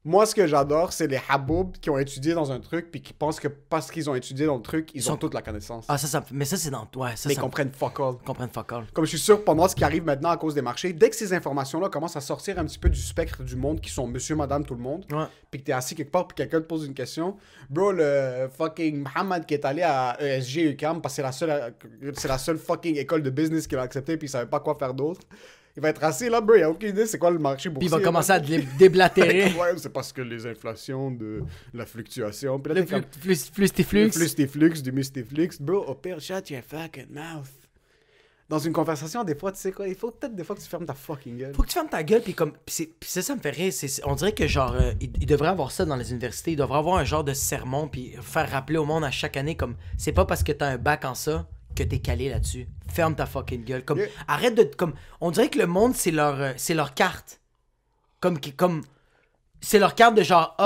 Speaker 2: Moi, ce que j'adore, c'est les haboubs qui ont étudié dans un truc puis qui pensent que parce qu'ils ont étudié dans le truc, ils ont toute la connaissance.
Speaker 3: Ah, mais ça, c'est dans toi.
Speaker 2: Mais ils comprennent fuck all.
Speaker 3: Comprennent fuck all.
Speaker 2: Comme je suis sûr, pendant ce qui arrive maintenant à cause des marchés, dès que ces informations-là commencent à sortir un petit peu du spectre du monde, qui sont monsieur, madame, tout le monde, puis que t'es assis quelque part puis quelqu'un te pose une question, bro, le fucking Mohamed qui est allé à ESG UQAM parce que c'est la seule fucking école de business qu'il a accepté puis il savait pas quoi faire d'autre. Il va être assis là, bro, il a aucune idée c'est quoi le marché boursier.
Speaker 3: Puis il va commencer à déblatérer.
Speaker 2: Ouais, c'est parce que les inflations de la fluctuation. Puis là,
Speaker 3: le flustiflux.
Speaker 2: Le flustiflux, du mustiflux. Bro, au pire, shut your fucking mouth. Dans une conversation, des fois, tu sais quoi, il faut peut-être des fois que tu fermes ta fucking gueule.
Speaker 3: Faut que tu fermes ta gueule, puis comme. Puis ça me fait rire. On dirait que genre, il devrait avoir ça dans les universités. Il devrait avoir un genre de sermon, puis faire rappeler au monde à chaque année, comme, c'est pas parce que t'as un bac en ça que t'es calé là-dessus. Ferme ta fucking gueule. Comme, arrête de... Comme, on dirait que le monde, c'est leur carte. Comme c'est leur carte de genre,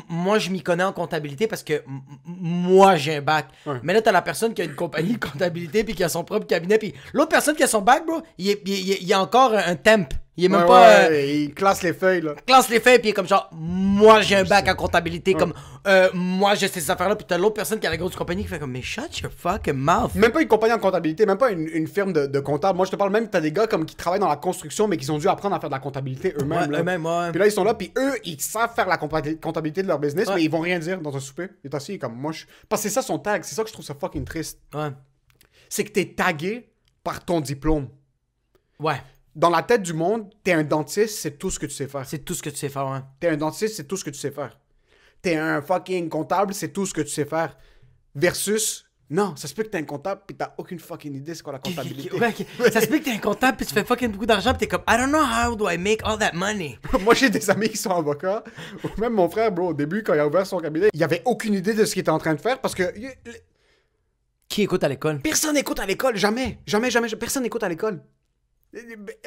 Speaker 3: moi, je m'y connais en comptabilité parce que moi, j'ai un bac. Ouais. Mais là, t'as la personne qui a une compagnie de comptabilité puis qui a son propre cabinet. Puis l'autre personne qui a son bac, bro, il y a encore un temp. Il est même pas...
Speaker 2: il classe les feuilles, là.
Speaker 3: Classe les feuilles, puis il est comme genre, moi, j'ai un bac en comptabilité. Comme, moi, j'ai ces affaires-là. Puis t'as l'autre personne qui a la grosse compagnie qui fait comme, mais shut your fucking mouth.
Speaker 2: Même pas une compagnie en comptabilité, même pas une firme de comptable. Moi, je te parle même, t'as des gars comme qui travaillent dans la construction, mais qui ont dû apprendre à faire de la comptabilité eux-mêmes.
Speaker 3: Ouais, eux-mêmes, ouais.
Speaker 2: Puis là, ils sont là, puis eux, ils savent faire la comptabilité de leur business, mais ils vont rien dire dans un souper. Il est assis comme, moi, parce que c'est ça son tag. C'est ça que je trouve ça fucking triste.
Speaker 3: Ouais.
Speaker 2: C'est que t'es tagué par ton diplôme.
Speaker 3: Ouais.
Speaker 2: Dans la tête du monde, t'es un dentiste, c'est tout ce que tu sais faire.
Speaker 3: C'est tout ce que tu sais faire, ouais.
Speaker 2: T'es un dentiste, c'est tout ce que tu sais faire. T'es un fucking comptable, c'est tout ce que tu sais faire. Versus, non, ça se peut que t'es un comptable pis t'as aucune fucking idée c'est quoi la comptabilité.
Speaker 3: Ouais, ça se peut que t'es un comptable pis tu fais fucking beaucoup d'argent pis t'es comme, I don't know how do I make all that money.
Speaker 2: Moi, j'ai des amis qui sont avocats. Même mon frère, bro, au début, quand il a ouvert son cabinet, il avait aucune idée de ce qu'il était en train de faire parce que...
Speaker 3: Qui écoute à l'école?
Speaker 2: Personne n'écoute à l'école, jamais. Jamais, jamais, personne n'écoute à l'école.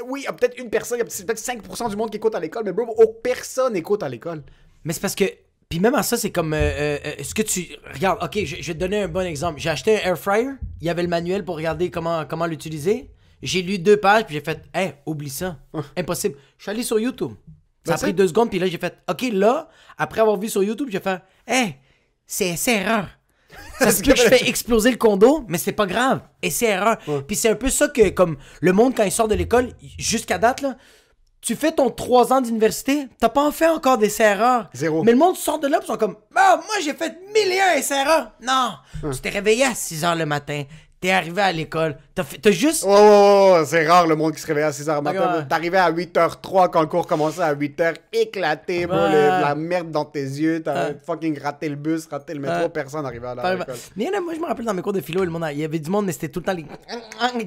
Speaker 2: Oui, il y a peut-être une personne, il y a peut-être 5% du monde qui écoute à l'école, mais bro, personne n'écoute à l'école.
Speaker 3: Mais c'est parce que... Puis même à ça, c'est comme... ce que tu... Regarde, OK, je vais te donner un bon exemple. J'ai acheté un air fryer. Il y avait le manuel pour regarder comment l'utiliser. J'ai lu 2 pages, puis j'ai fait... Hey, oublie ça. Impossible. Je suis allé sur YouTube. Ça a pris 2 secondes, puis là, j'ai fait... OK, là, après avoir vu sur YouTube, j'ai fait... Hey, c'est erreur. Ça se peut que je fais exploser le condo, mais c'est pas grave. Et c'est erreur. Puis c'est un peu ça que, comme, le monde, quand il sort de l'école, jusqu'à date, là... Tu fais ton 3 ans d'université, t'as pas fait encore des erreurs.
Speaker 2: Zéro.
Speaker 3: Mais le monde sort de là, ils sont comme, ah, moi j'ai fait 1001 erreurs. Non, tu t'es réveillé à 6 h le matin, t'es arrivé à l'école, t'as juste...
Speaker 2: Oh, c'est rare le monde qui se réveille à 6 h le matin.
Speaker 3: Ouais.
Speaker 2: T'arrivais à 8h03 quand le cours commençait à 8 h, éclaté, bro,
Speaker 3: Ouais.
Speaker 2: La merde dans tes yeux, t'as fucking raté le bus, raté le métro, personne n'arrivait à l'école.
Speaker 3: Mais moi je me rappelle dans mes cours de philo, il y avait du monde, mais c'était tout le temps les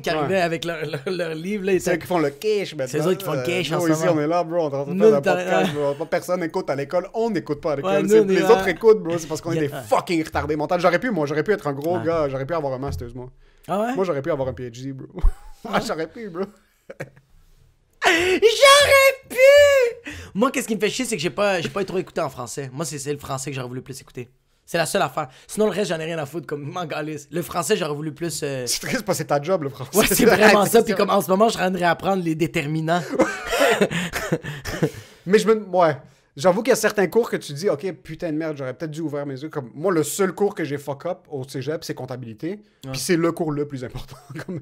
Speaker 3: qui arrivaient avec leur livre. Là,
Speaker 2: C'est eux qui font le cash maintenant.
Speaker 3: C'est eux qui font le cash en
Speaker 2: nous,
Speaker 3: ce
Speaker 2: ici,
Speaker 3: moment.
Speaker 2: on est là, bro, on est en train de
Speaker 3: Nous,
Speaker 2: faire un podcast, bro. Pas personne n'écoute à l'école, on n'écoute pas à l'école.
Speaker 3: Ouais, nous, on est
Speaker 2: les
Speaker 3: là.
Speaker 2: autres écoutent, bro, c'est parce qu'on est
Speaker 3: Yeah.
Speaker 2: des fucking retardés mentaux. J'aurais pu être un gros gars, j'aurais pu avoir un master's, moi.
Speaker 3: Ah ouais?
Speaker 2: Moi, j'aurais pu avoir un PhD, bro. J'aurais pu, bro.
Speaker 3: J'aurais pu! Moi, qu'est-ce qui me fait chier, c'est que j'ai pas trop écouté en français. Moi, c'est le français que j'aurais voulu plus écouter. C'est la seule affaire. Sinon, le reste, j'en ai rien à foutre, comme mangaliste. Le français, j'aurais voulu plus...
Speaker 2: C'est triste parce que c'est ta job, le français.
Speaker 3: Ouais, c'est vraiment ça. Puis comme en ce moment, je suis en train de réapprendre les déterminants.
Speaker 2: Mais ouais. J'avoue qu'il y a certains cours que tu dis, ok, putain de merde, j'aurais peut-être dû ouvrir mes yeux. Comme moi, le seul cours que j'ai fuck up au cégep, c'est comptabilité. Puis c'est le cours le plus important. Comme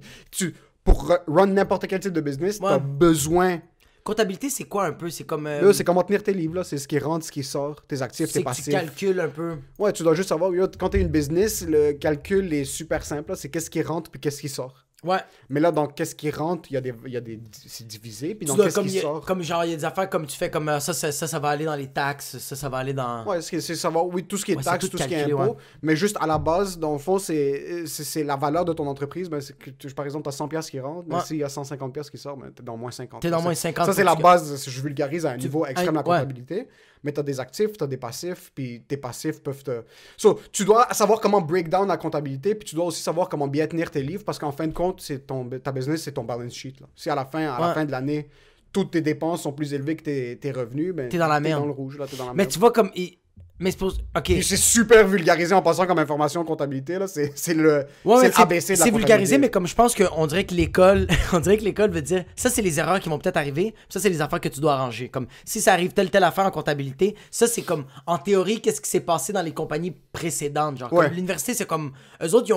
Speaker 2: pour run n'importe quel type de business, t'as besoin.
Speaker 3: Comptabilité, c'est quoi un peu? C'est comme...
Speaker 2: Là, c'est comment tenir tes livres, là. C'est ce qui rentre, ce qui sort, tes actifs, tes
Speaker 3: c'est que tu
Speaker 2: passifs.
Speaker 3: calcules un peu.
Speaker 2: Ouais, tu dois juste savoir, yo, quand t'es une business, le calcul est super simple, là. C'est qu'est-ce qui rentre puis qu'est-ce qui sort.
Speaker 3: Ouais.
Speaker 2: Mais là, dans qu'est-ce qui rentre, c'est divisé. Puis
Speaker 3: Tu
Speaker 2: dans
Speaker 3: dois,
Speaker 2: qu'est-ce qui sort.
Speaker 3: comme genre, il y a des affaires comme tu fais, comme ça va aller dans les taxes, ça va aller dans...
Speaker 2: Ouais, c'est savoir, oui, tout ce qui est
Speaker 3: Ouais,
Speaker 2: taxe,
Speaker 3: c'est tout
Speaker 2: tout ce qui est
Speaker 3: calculé,
Speaker 2: impôt.
Speaker 3: ouais.
Speaker 2: Mais juste à la base, dans le fond, c'est la valeur de ton entreprise. Ben, c'est que par exemple, tu as 100 pièces qui rentrent, mais
Speaker 3: Ouais.
Speaker 2: s'il y a 150 pièces qui sortent, ben, tu es dans moins 50.
Speaker 3: T'es dans moins 50.
Speaker 2: Ça, c'est
Speaker 3: pour
Speaker 2: la
Speaker 3: que-
Speaker 2: base. Je vulgarise à un niveau extrême la
Speaker 3: ouais.
Speaker 2: comptabilité. Mais tu as des actifs, tu as des passifs, puis tes passifs peuvent te. So, tu dois savoir comment break down la comptabilité, puis tu dois aussi savoir comment bien tenir tes livres, parce qu'en fin de compte, ta business, c'est ton balance sheet. Là. Si à la fin de l'année, toutes tes dépenses sont plus élevées que tes revenus, ben,
Speaker 3: T'es dans la merde.
Speaker 2: T'es dans le rouge, là, t'es dans la
Speaker 3: Mais
Speaker 2: merde.
Speaker 3: tu vois comme... Mais c'est pour... OK.
Speaker 2: Puis c'est super vulgarisé en passant comme information comptabilité, là. C'est le
Speaker 3: Ouais,
Speaker 2: c'est l'ABC de la
Speaker 3: c'est vulgarisé,
Speaker 2: comptabilité.
Speaker 3: mais comme je pense qu'on dirait que l'école, on dirait que l'école veut dire, ça c'est les erreurs qui vont peut-être arriver, ça c'est les affaires que tu dois arranger. Comme si ça arrive telle affaire en comptabilité, ça c'est comme en théorie qu'est-ce qui s'est passé dans les compagnies précédentes, genre.
Speaker 2: Ouais.
Speaker 3: Comme l'université c'est comme eux autres ils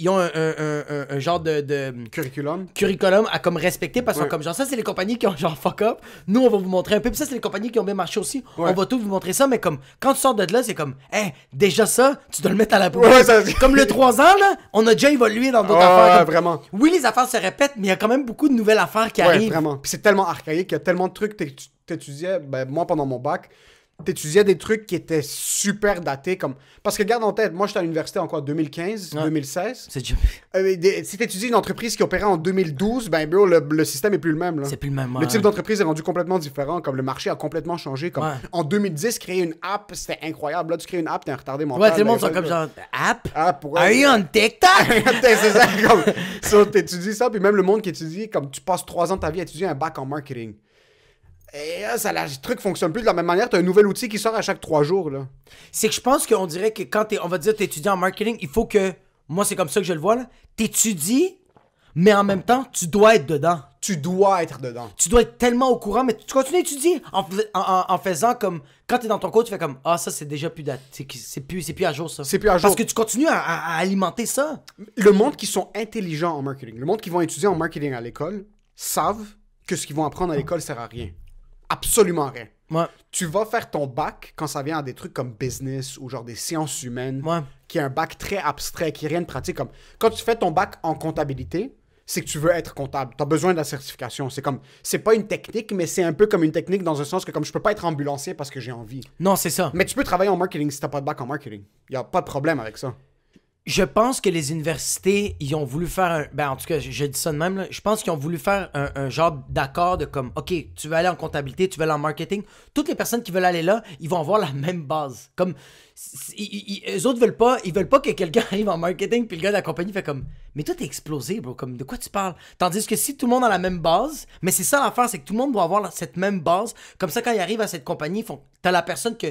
Speaker 3: ont un genre de
Speaker 2: Curriculum.
Speaker 3: curriculum à comme respecter parce que
Speaker 2: Ouais.
Speaker 3: comme genre ça c'est les compagnies qui ont genre fuck up, nous on va vous montrer un peu, puis ça c'est les compagnies qui ont bien marché aussi,
Speaker 2: Ouais.
Speaker 3: on va tout vous montrer ça, mais comme quand tu sors de là c'est comme déjà ça tu dois le mettre à la poubelle.
Speaker 2: Ouais, ça-
Speaker 3: Comme le 3 ans là on a déjà évolué dans d'autres
Speaker 2: Ah,
Speaker 3: affaires
Speaker 2: ouais,
Speaker 3: comme-
Speaker 2: vraiment.
Speaker 3: oui les affaires se répètent mais il y a quand même beaucoup de nouvelles affaires qui
Speaker 2: Ouais,
Speaker 3: arrivent.
Speaker 2: vraiment. Puis c'est tellement archaïque, il y a tellement de trucs que t'étudiais. Ben, moi, pendant mon bac, t'étudiais des trucs qui étaient super datés. Comme... Parce que garde en tête, moi, j'étais à l'université en quoi, 2015,
Speaker 3: Ouais.
Speaker 2: 2016.
Speaker 3: C'est déjà-
Speaker 2: Si t'étudies une entreprise qui opérait en 2012, ben, bro, le système est plus le même. Là.
Speaker 3: c'est plus le même.
Speaker 2: Le type d'entreprise est rendu complètement différent, comme le marché a complètement changé. Comme
Speaker 3: Ouais.
Speaker 2: en 2010, créer une app, c'était incroyable. Là, tu crées une app, t'es un retardé mental.
Speaker 3: Ouais, tout le monde
Speaker 2: Ben,
Speaker 3: sont comme genre app.
Speaker 2: App, ouais.
Speaker 3: Are you on TikTok?
Speaker 2: C'est ça, comme, so, t'étudies ça, puis même le monde qui étudie, comme tu passes 3 ans de ta vie à étudier un bac en marketing. Et là, le truc fonctionne plus de la même manière, t'as un nouvel outil qui sort à chaque 3 jours, là.
Speaker 3: C'est que je pense qu'on dirait que quand on va dire t'es étudiant en marketing, il faut que, moi c'est comme ça que je le vois là, t'étudies, mais en même temps tu dois être dedans.
Speaker 2: Tu dois être dedans.
Speaker 3: Tu dois être tellement au courant, mais tu continues à étudier en faisant comme, quand t'es dans ton cours, tu fais comme, ah ça c'est déjà plus c'est plus à jour ça.
Speaker 2: C'est plus à jour.
Speaker 3: Parce que tu continues à alimenter ça.
Speaker 2: Le monde qui sont intelligents en marketing, le monde qui vont étudier en marketing à l'école, savent que ce qu'ils vont apprendre à l'école sert à rien. Absolument rien.
Speaker 3: Ouais,
Speaker 2: Tu vas faire ton bac quand ça vient à des trucs comme business ou genre des sciences humaines,
Speaker 3: ouais.
Speaker 2: qui est un bac très abstrait, qui est rien de pratique. Comme quand tu fais ton bac en comptabilité, c'est que tu veux être comptable. Tu as besoin de la certification. C'est pas une technique, mais c'est un peu comme une technique dans un sens que comme je peux pas être ambulancier parce que j'ai envie.
Speaker 3: Non, c'est ça.
Speaker 2: Mais tu peux travailler en marketing si t'as pas de bac en marketing. Y a pas de problème avec ça.
Speaker 3: Je pense que les universités, ils ont voulu faire un... Ben, en tout cas, je dis ça de même, là. Je pense qu'ils ont voulu faire un genre d'accord de comme, OK, tu veux aller en comptabilité, tu veux aller en marketing. Toutes les personnes qui veulent aller là, ils vont avoir la même base. Comme, eux autres ils veulent pas que quelqu'un arrive en marketing puis le gars de la compagnie fait comme, mais toi, t'es explosé, bro. Comme, de quoi tu parles? Tandis que si tout le monde a la même base, mais c'est ça l'affaire, c'est que tout le monde doit avoir cette même base. Comme ça, quand il arrive à cette compagnie, t'as la personne que...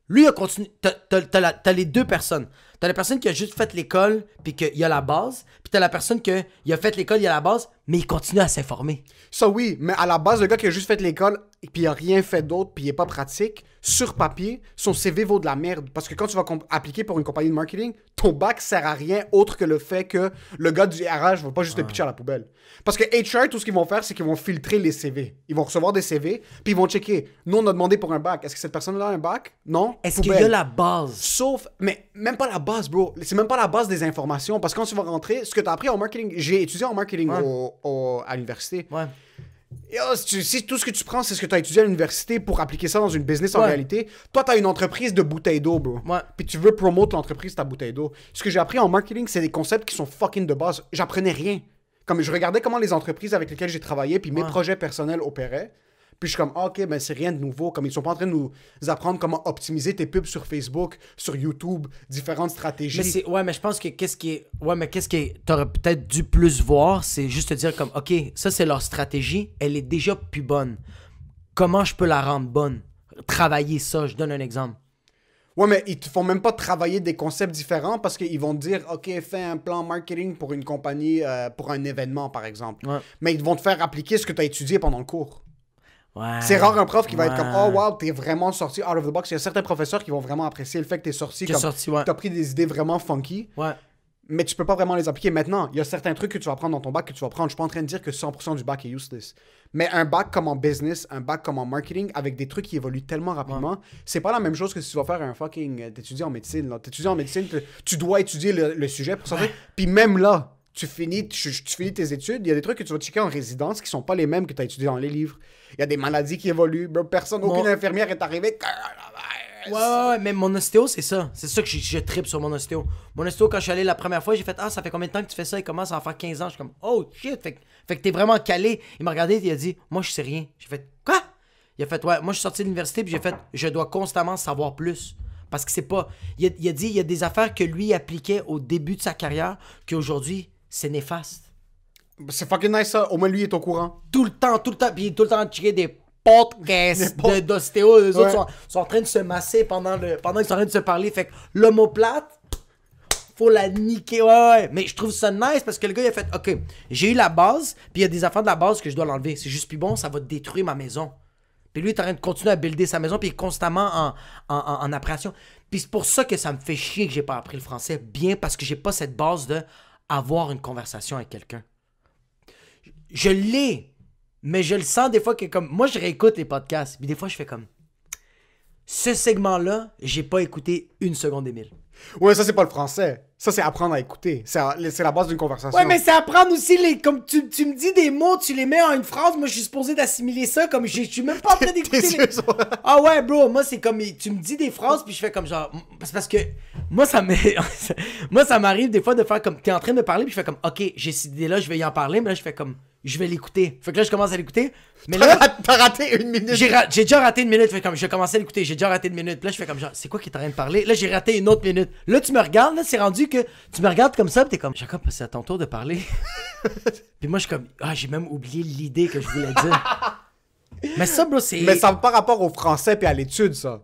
Speaker 3: Lui a continué. T'as les deux personnes. T'as la personne qui a juste fait l'école, puis qu'il a la base. Puis t'as la personne qui a fait l'école, il a la base, mais il continue à s'informer.
Speaker 2: Ça, oui, mais à la base, le gars qui a juste fait l'école, puis il a rien fait d'autre, puis il est pas pratique, sur papier, son CV vaut de la merde. Parce que quand tu vas appliquer pour une compagnie de marketing, ton bac sert à rien autre que le fait que le gars du RH va pas juste le pitcher à la poubelle. Parce que HR, tout ce qu'ils vont faire, c'est qu'ils vont filtrer les CV. Ils vont recevoir des CV, puis ils vont checker. Nous, on a demandé pour un bac. Est-ce que cette personne-là a un bac? Non?
Speaker 3: Est-ce qu'il y a la base?
Speaker 2: Sauf, mais même pas la base, bro. C'est même pas la base des informations. Parce que quand tu vas rentrer, ce que tu as appris en marketing, j'ai étudié en marketing à l'université.
Speaker 3: Ouais.
Speaker 2: Et, si tout ce que tu prends, c'est ce que tu as étudié à l'université pour appliquer ça dans une business en réalité, toi, tu as une entreprise de bouteilles d'eau, bro.
Speaker 3: Ouais.
Speaker 2: Puis tu veux promouvoir l'entreprise ta bouteille d'eau. Ce que j'ai appris en marketing, c'est des concepts qui sont fucking de base. J'apprenais rien. Comme je regardais comment les entreprises avec lesquelles j'ai travaillé, puis mes projets personnels opéraient. Puis je suis comme, ok, ben c'est rien de nouveau. Comme ils sont pas en train de nous apprendre comment optimiser tes pubs sur Facebook, sur YouTube, différentes stratégies.
Speaker 3: Mais je pense que qu'est-ce qui t'aurais peut-être dû plus voir, c'est juste te dire comme, ok, ça c'est leur stratégie, elle est déjà plus bonne. Comment je peux la rendre bonne? Travailler ça, je donne un exemple.
Speaker 2: Ouais, mais ils te font même pas travailler des concepts différents parce qu'ils vont te dire, OK, fais un plan marketing pour une compagnie, pour un événement, par exemple.
Speaker 3: Ouais.
Speaker 2: Mais ils vont te faire appliquer ce que tu as étudié pendant le cours.
Speaker 3: Ouais.
Speaker 2: C'est rare un prof qui va être comme, oh wow, t'es vraiment sorti out of the box. Il y a certains professeurs qui vont vraiment apprécier le fait que t'es sorti comme, t'as pris des idées vraiment funky.
Speaker 3: Ouais.
Speaker 2: Mais tu peux pas vraiment les appliquer maintenant. Il y a certains trucs que tu vas prendre dans ton bac que tu vas prendre. Je suis pas en train de dire que 100% du bac est useless. Mais un bac comme en business, un bac comme en marketing, avec des trucs qui évoluent tellement rapidement, c'est pas la même chose que si tu vas faire un fucking... T'étudies en médecine, là. T'étudies en médecine, tu dois étudier le sujet pour sortir. Puis même là, tu finis tes études, il y a des trucs que tu vas checker en résidence qui sont pas les mêmes que tu as étudiés dans les livres. Il y a des maladies qui évoluent. Aucune infirmière est arrivée...
Speaker 3: Ouais, mais mon ostéo, c'est ça. C'est ça que je trippe sur mon ostéo. Mon ostéo, quand je suis allé la première fois, j'ai fait, ça fait combien de temps que tu fais ça? Il commence à en faire 15 ans. Je suis comme, oh shit. Fait que t'es vraiment calé. Il m'a regardé et il a dit, moi, je sais rien. J'ai fait, quoi? Il a fait, ouais, moi, je suis sorti de l'université puis j'ai fait, je dois constamment savoir plus. Parce que c'est pas. Il a dit, il y a des affaires que lui appliquait au début de sa carrière qu'aujourd'hui, c'est néfaste.
Speaker 2: C'est fucking nice, ça. Au moins, lui, il est au courant.
Speaker 3: Tout le temps. Puis il est tout le temps de checker des podcasts d'ostéo. Les autres sont en train de se masser pendant qu'ils sont en train de se parler. Fait que l'omoplate, faut la niquer. Ouais. Mais je trouve ça nice parce que le gars, il a fait, OK, j'ai eu la base, puis il y a des affaires de la base que je dois l'enlever. C'est juste plus bon, ça va détruire ma maison. Puis lui, il est en train de continuer à builder sa maison, puis il est constamment en appréhension. Puis c'est pour ça que ça me fait chier que j'ai pas appris le français bien, parce que j'ai pas cette base de avoir une conversation avec quelqu'un. Je l'ai, mais je le sens des fois que comme... Moi, je réécoute les podcasts, puis des fois, je fais comme... Ce segment-là, j'ai pas écouté une seconde, Émile.
Speaker 2: Ouais, ça, c'est pas le français. Ça, c'est apprendre à écouter. C'est la base d'une conversation.
Speaker 3: Ouais, mais c'est apprendre aussi les... Comme tu me dis des mots, tu les mets en une phrase, moi, je suis supposé d'assimiler ça, comme je suis même pas en train d'écouter les... Ah ouais, bro, moi, c'est comme... Tu me dis des phrases, puis je fais comme genre... C'est parce que... Moi, ça m'arrive des fois de faire comme... T'es en train de parler, puis je fais comme... OK, j'ai cette idée-là, je vais y en parler, mais là, je fais comme... Je vais l'écouter. Fait que là, je commence à l'écouter. Mais là...
Speaker 2: T'as raté une minute.
Speaker 3: J'ai déjà raté une minute. Fait comme, je vais commencer à l'écouter. J'ai déjà raté une minute. Puis là, je fais comme genre, c'est quoi qui est en train de parler? Là, j'ai raté une autre minute. Là, tu me regardes. Là, c'est rendu que tu me regardes comme ça. Puis t'es comme, Jacob, c'est à ton tour de parler. Puis moi, je suis comme, j'ai même oublié l'idée que je voulais dire. Mais ça, bro, c'est...
Speaker 2: Mais ça n'a pas rapport au français puis à l'étude, ça.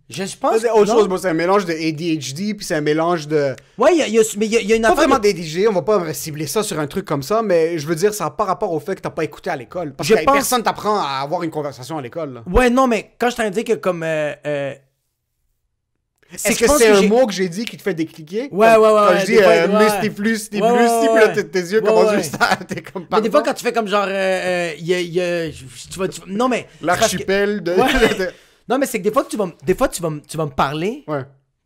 Speaker 3: Je pense
Speaker 2: c'est autre chose, c'est un mélange de ADHD, puis c'est un mélange de...
Speaker 3: Ouais, il y a une
Speaker 2: pas
Speaker 3: affaire...
Speaker 2: vraiment d'ADHD, on va pas cibler ça sur un truc comme ça, mais je veux dire, ça n'a pas rapport au fait que t'as pas écouté à l'école. Parce que personne t'apprend à avoir une conversation à l'école. Là.
Speaker 3: Ouais, non, mais quand je t'ai dit que comme...
Speaker 2: Est-ce que c'est un mot que j'ai dit qui te fait décliquer?
Speaker 3: Ouais.
Speaker 2: Quand je dis Misty plus, puis là, tes yeux commencent juste à... T'es comme...
Speaker 3: Mais des fois, quand tu fais comme genre... Non, mais...
Speaker 2: L'archipel de...
Speaker 3: Non, mais c'est que des fois, tu vas me parler,
Speaker 2: ouais.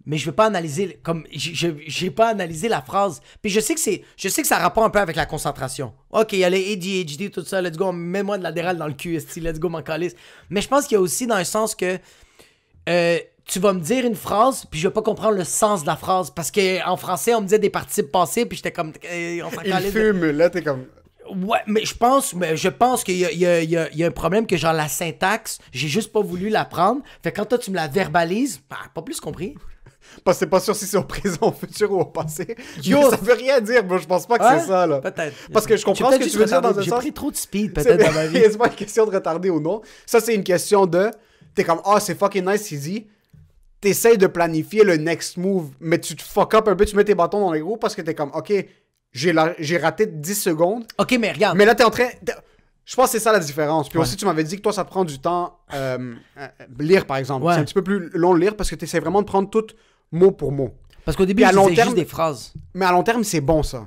Speaker 3: Mais je vais pas analyser, comme, j'ai pas analysé la phrase. Puis je sais que ça a rapport un peu avec la concentration. OK, il y a les ADHD, tout ça, let's go, mets-moi de l'adéral dans le cul, let's go, m'en calisse. Mais je pense qu'il y a aussi dans un sens que tu vas me dire une phrase, puis je vais pas comprendre le sens de la phrase. Parce qu'en français, on me disait des participes passés, puis j'étais comme... on s'en
Speaker 2: Il
Speaker 3: calait de-
Speaker 2: fume, là, t'es comme...
Speaker 3: Ouais, mais je pense qu'il y a un problème que genre la syntaxe, j'ai juste pas voulu l'apprendre. Fait que quand toi tu me la verbalises, pas plus compris.
Speaker 2: Parce que t'es pas sûr si c'est au présent, au futur ou au passé.
Speaker 3: Yo!
Speaker 2: Mais ça veut rien dire, bro. Je pense pas que
Speaker 3: Ouais?
Speaker 2: c'est ça, là.
Speaker 3: Peut-être.
Speaker 2: Parce que je comprends ce que
Speaker 3: J'ai
Speaker 2: tu veux dire dans un
Speaker 3: J'ai
Speaker 2: sens.
Speaker 3: pris trop de speed
Speaker 2: C'est
Speaker 3: peut-être dans ma vie.
Speaker 2: c'est pas une question de retarder ou non. Ça, c'est une question de... T'es comme, c'est fucking nice, il dit. T'essayes de planifier le next move, mais tu te fuck up un peu, tu mets tes bâtons dans les roues parce que t'es comme, OK, j'ai raté 10 secondes.
Speaker 3: Ok, mais regarde.
Speaker 2: Mais là, t'es en train... Je pense que c'est ça la différence. Puis aussi, tu m'avais dit que toi, ça te prend du temps. Lire, par exemple.
Speaker 3: Ouais.
Speaker 2: C'est un petit peu plus long de lire parce que t'essaies vraiment de prendre tout mot pour mot.
Speaker 3: Parce qu'au début,
Speaker 2: Puis à
Speaker 3: je
Speaker 2: long
Speaker 3: disais
Speaker 2: terme-
Speaker 3: juste des phrases.
Speaker 2: Mais à long terme, c'est bon, ça.